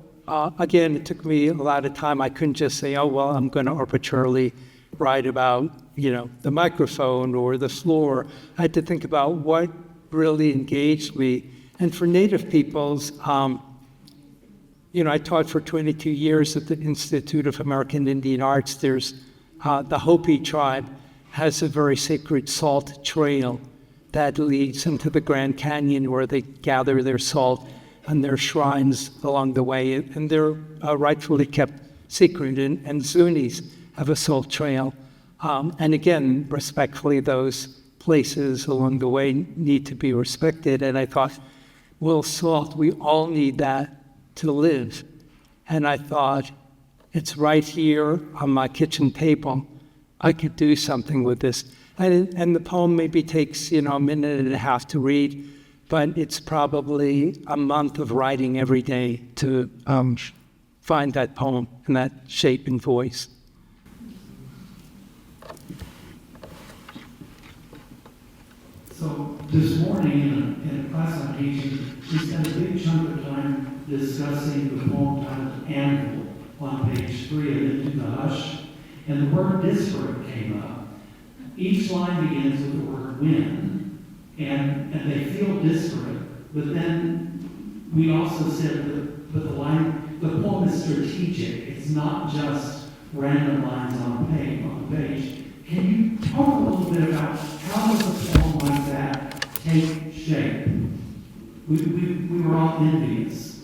D: again, it took me a lot of time. I couldn't just say, oh, well, I'm going to arbitrarily write about, the microphone or the floor. I had to think about what really engaged me. And for Native peoples, I taught for 22 years at the Institute of American Indian Arts. There's the Hopi tribe has a very sacred salt trail that leads into the Grand Canyon, where they gather their salt and their shrines along the way, and they're rightfully kept secret. And Zunis of a salt trail. And again, respectfully, those places along the way need to be respected. And I thought, well, salt, we all need that to live. And I thought, it's right here on my kitchen table. I could do something with this. And the poem maybe takes, a minute and a half to read, but it's probably a month of writing every day to find that poem and that shape and voice.
I: So this morning in a class I'm teaching, we spent a big chunk of time discussing the poem titled Anvil on page 3 of Into the Hush, and the word disparate came up. Each line begins with the word when, and they feel disparate, but then we also said that the poem is strategic. It's not just random lines on the page. Can you talk a little bit about how does a poem like that take shape? We were all envious.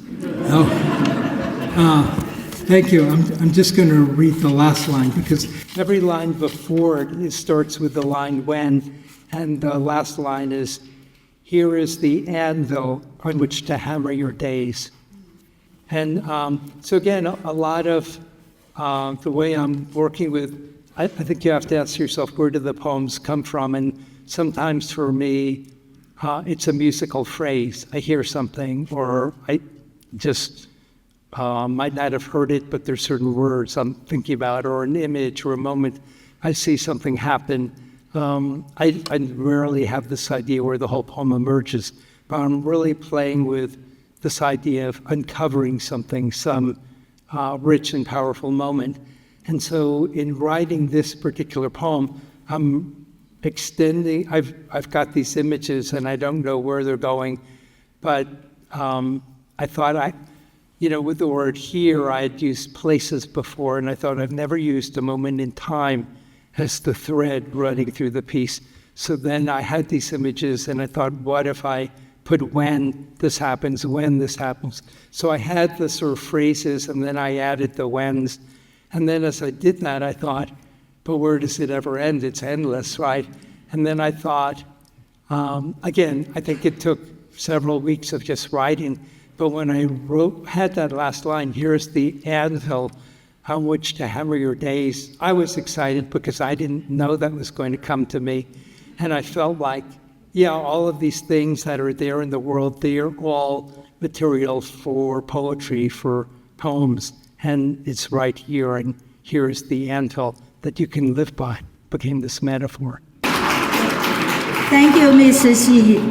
G: Thank you. I'm just going to read the last line because
D: Every line before it starts with the line when, and the last line is, here is the anvil on which to hammer your days. And so again, a lot of the way I'm working with, I think you have to ask yourself, where do the poems come from? And sometimes for me, it's a musical phrase. I hear something, or I just might not have heard it, but there's certain words I'm thinking about, or an image, or a moment I see something happen. I rarely have this idea where the whole poem emerges, but I'm really playing with this idea of uncovering something, some rich and powerful moment. And so in writing this particular poem, I'm extending, I've got these images and I don't know where they're going, but I thought with the word here, I had used places before, and I thought I've never used a moment in time as the thread running through the piece. So then I had these images and I thought, what if I put when this happens, when this happens? So I had the sort of phrases and then I added the whens. And then as I did that, I thought, but where does it ever end? It's endless, right? And then I thought, again, I think it took several weeks of just writing, but when I had that last line, here's the anvil on which to hammer your days, I was excited because I didn't know that was going to come to me. And I felt like, all of these things that are there in the world, they're all material for poetry, for poems. And it's right here, and here's the anvil that you can live by, became this metaphor.
E: Thank you, Mrs. Yi.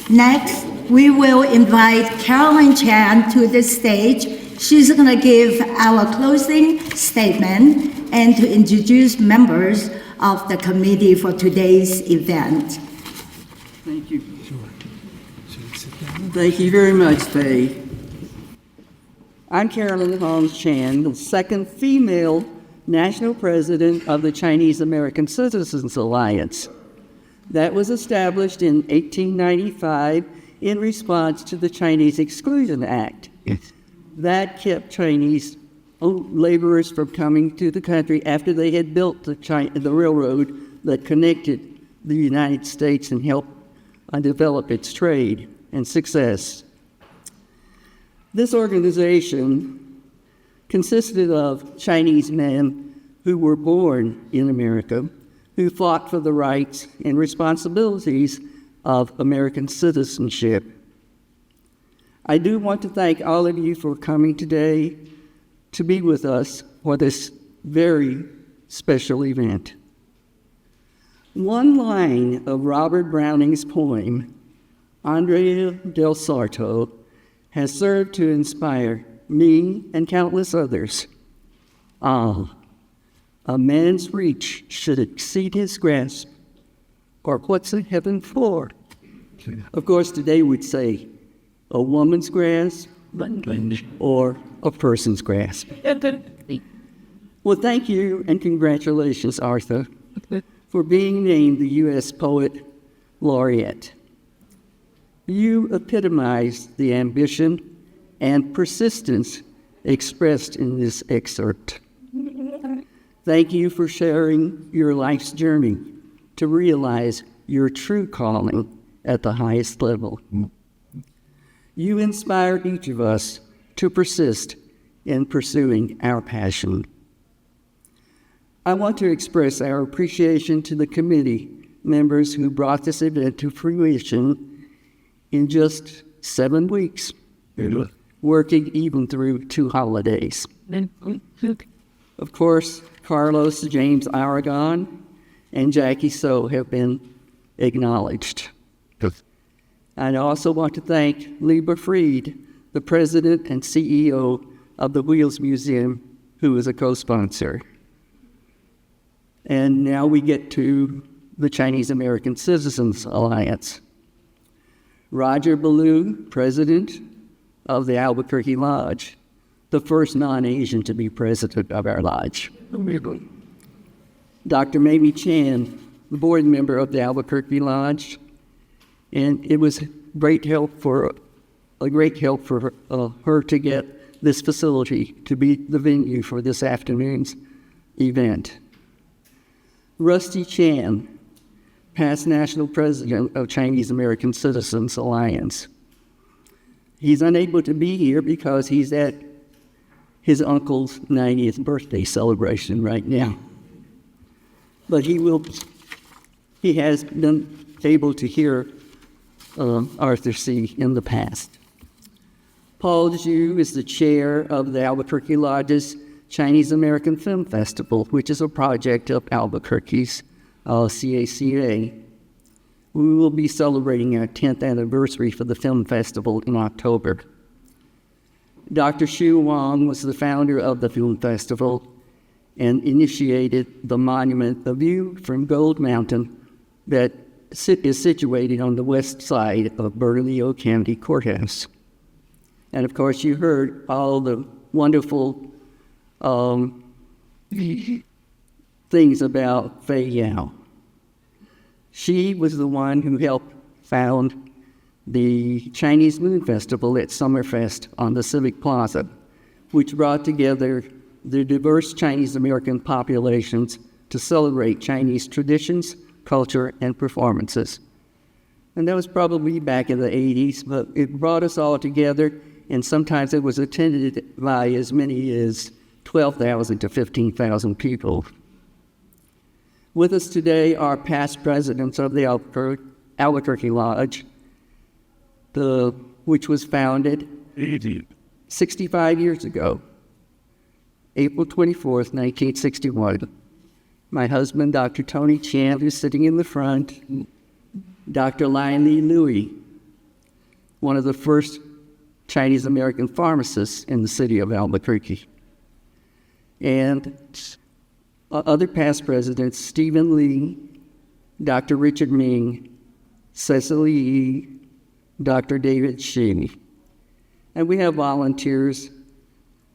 E: Next, we will invite Carolyn Chan to the stage. She's going to give our closing statement and to introduce members of the committee for today's event.
K: Thank you. Thank you very much, Faye. I'm Carolyn Holmes Chan, the second female national president of the Chinese American Citizens Alliance. That was established in 1895 in response to the Chinese Exclusion Act. That kept Chinese laborers from coming to the country after they had built the railroad that connected the United States and helped develop its trade and success. This organization consisted of Chinese men who were born in America, who fought for the rights and responsibilities of American citizenship. I do want to thank all of you for coming today to be with us for this very special event. One line of Robert Browning's poem, Andrea del Sarto, has served to inspire me and countless others. A man's reach should exceed his grasp, or what's in heaven for? Of course, today we'd say a woman's grasp or a person's grasp. Well, thank you and congratulations, Arthur, for being named the U.S. Poet Laureate. You epitomize the ambition and persistence expressed in this excerpt. Thank you for sharing your life's journey to realize your true calling at the highest level. You inspire each of us to persist in pursuing our passion. I want to express our appreciation to the committee members who brought this event to fruition in just 7 weeks, working even through 2 holidays. Of course, Carlos James Aragon and Jackie So have been acknowledged. I also want to thank Lieber Fried, the president and CEO of the Wheels Museum, who is a co-sponsor. And now we get to the Chinese American Citizens Alliance. Roger Ballou, president of the Albuquerque Lodge, the first non-Asian to be president of our lodge. Dr. Mamie Chan, the board member of the Albuquerque Lodge, and it was a great help for her to get this facility to be the venue for this afternoon's event. Rusty Chan, past national president of Chinese American Citizens Alliance. He's unable to be here because he's at his uncle's 90th birthday celebration right now. But he has been able to hear Arthur C. in the past. Paul Zhu is the chair of the Albuquerque Lodge's Chinese American Film Festival, which is a project of Albuquerque's CACA. We will be celebrating our 10th anniversary for the film festival in October. Dr. Xu Wang was the founder of the film festival and initiated the monument, The View from Gold Mountain, that is situated on the west side of Bernalillo County Courthouse. And of course, you heard all the wonderful things about Fei Yao. She was the one who helped found the Chinese Moon Festival at Summerfest on the Civic Plaza, which brought together the diverse Chinese American populations to celebrate Chinese traditions, culture, and performances. And that was probably back in the 80s, but it brought us all together, and sometimes it was attended by as many as 12,000 to 15,000 people. With us today are past presidents of the Albuquerque Lodge, which was founded 65 years ago, April 24th, 1961. My husband, Dr. Tony Chan, who's sitting in the front, Dr. Lian Li Louis, one of the first Chinese American pharmacists in the city of Albuquerque. And other past presidents, Stephen Lee, Dr. Richard Ming, Cecily Yi, Dr. David Shi. And we have volunteers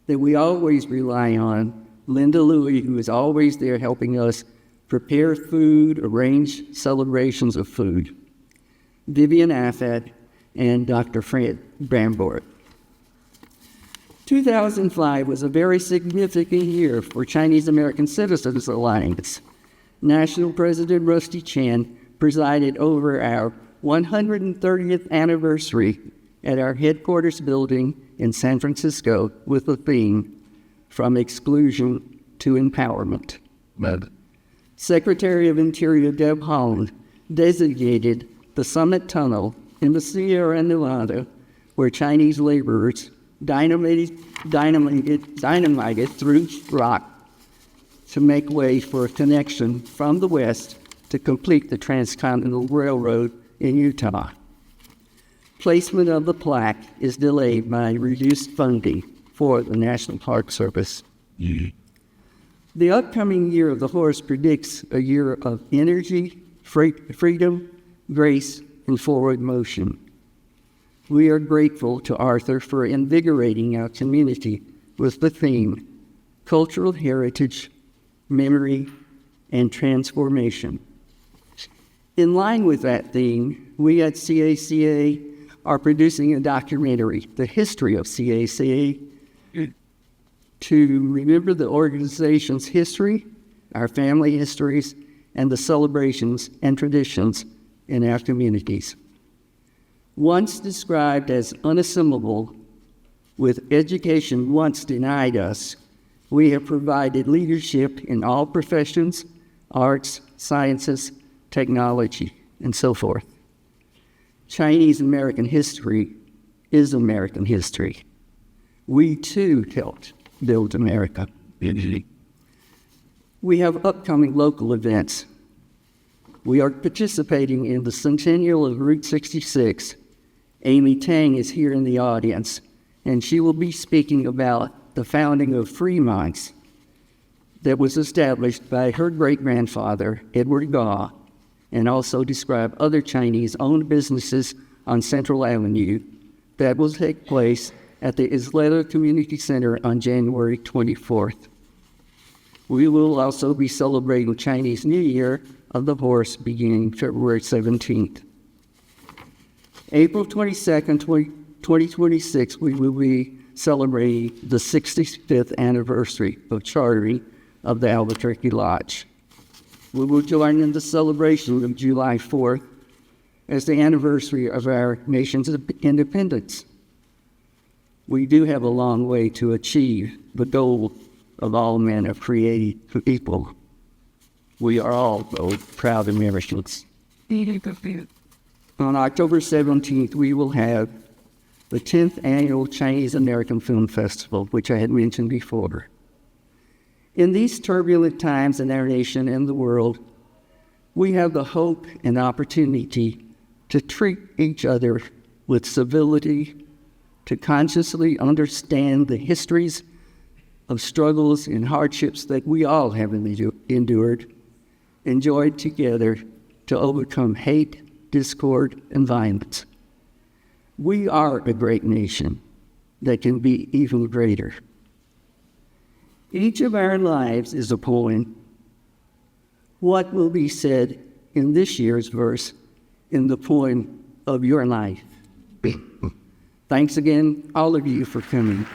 K: that we always rely on. Linda Louie, who is always there helping us prepare food, arrange celebrations of food. Vivian Affat, and Dr. Fred Brambort. 2005 was a very significant year for Chinese American Citizens Alliance. National President Rusty Chan presided over our 130th anniversary at our headquarters building in San Francisco with the theme, From Exclusion to Empowerment. Secretary of Interior Deb Haaland designated the Summit Tunnel in the Sierra Nevada, where Chinese laborers dynamited through rock to make way for a connection from the west to complete the Transcontinental Railroad in Utah. Placement of the plaque is delayed by reduced funding for the National Park Service. The upcoming year of the horse predicts a year of energy, freedom, grace, and forward motion. We are grateful to Arthur for invigorating our community with the theme, Cultural Heritage, Memory, and Transformation. In line with that theme, we at CACA are producing a documentary, The History of CACA, to remember the organization's history our family histories, and the celebrations and traditions in our communities. Once described as unassimilable, with education once denied us, we have provided leadership in all professions, arts, sciences, technology, and so forth. Chinese American history is American history. We too helped build America. We have upcoming local events. We are participating in the centennial of Route 66. Amy Tang is here in the audience, and she will be speaking about the founding of Fremont's that was established by her great-grandfather, Edward Gaw, and also describe other Chinese-owned businesses on Central Avenue that will take place at the Isleta Community Center on January 24th. We will also be celebrating Chinese New Year of the Horse beginning February 17th. April 22nd, 2026, we will be celebrating the 65th anniversary of chartering of the Albuquerque Lodge. We will join in the celebration of July 4th as the anniversary of our nation's independence. We do have a long way to achieve the goal of all men are created equal. We are all both proud Americans. On October 17th, we will have the 10th Annual Chinese American Film Festival, which I had mentioned before. In these turbulent times in our nation and the world, we have the hope and opportunity to treat each other with civility, to consciously understand the histories of struggles and hardships that we all have endured, enjoyed together to overcome hate, discord, and violence. We are a great nation that can be even greater. Each of our lives is a poem. What will be said in this year's verse in the poem of your life? Thanks again, all of you, for coming.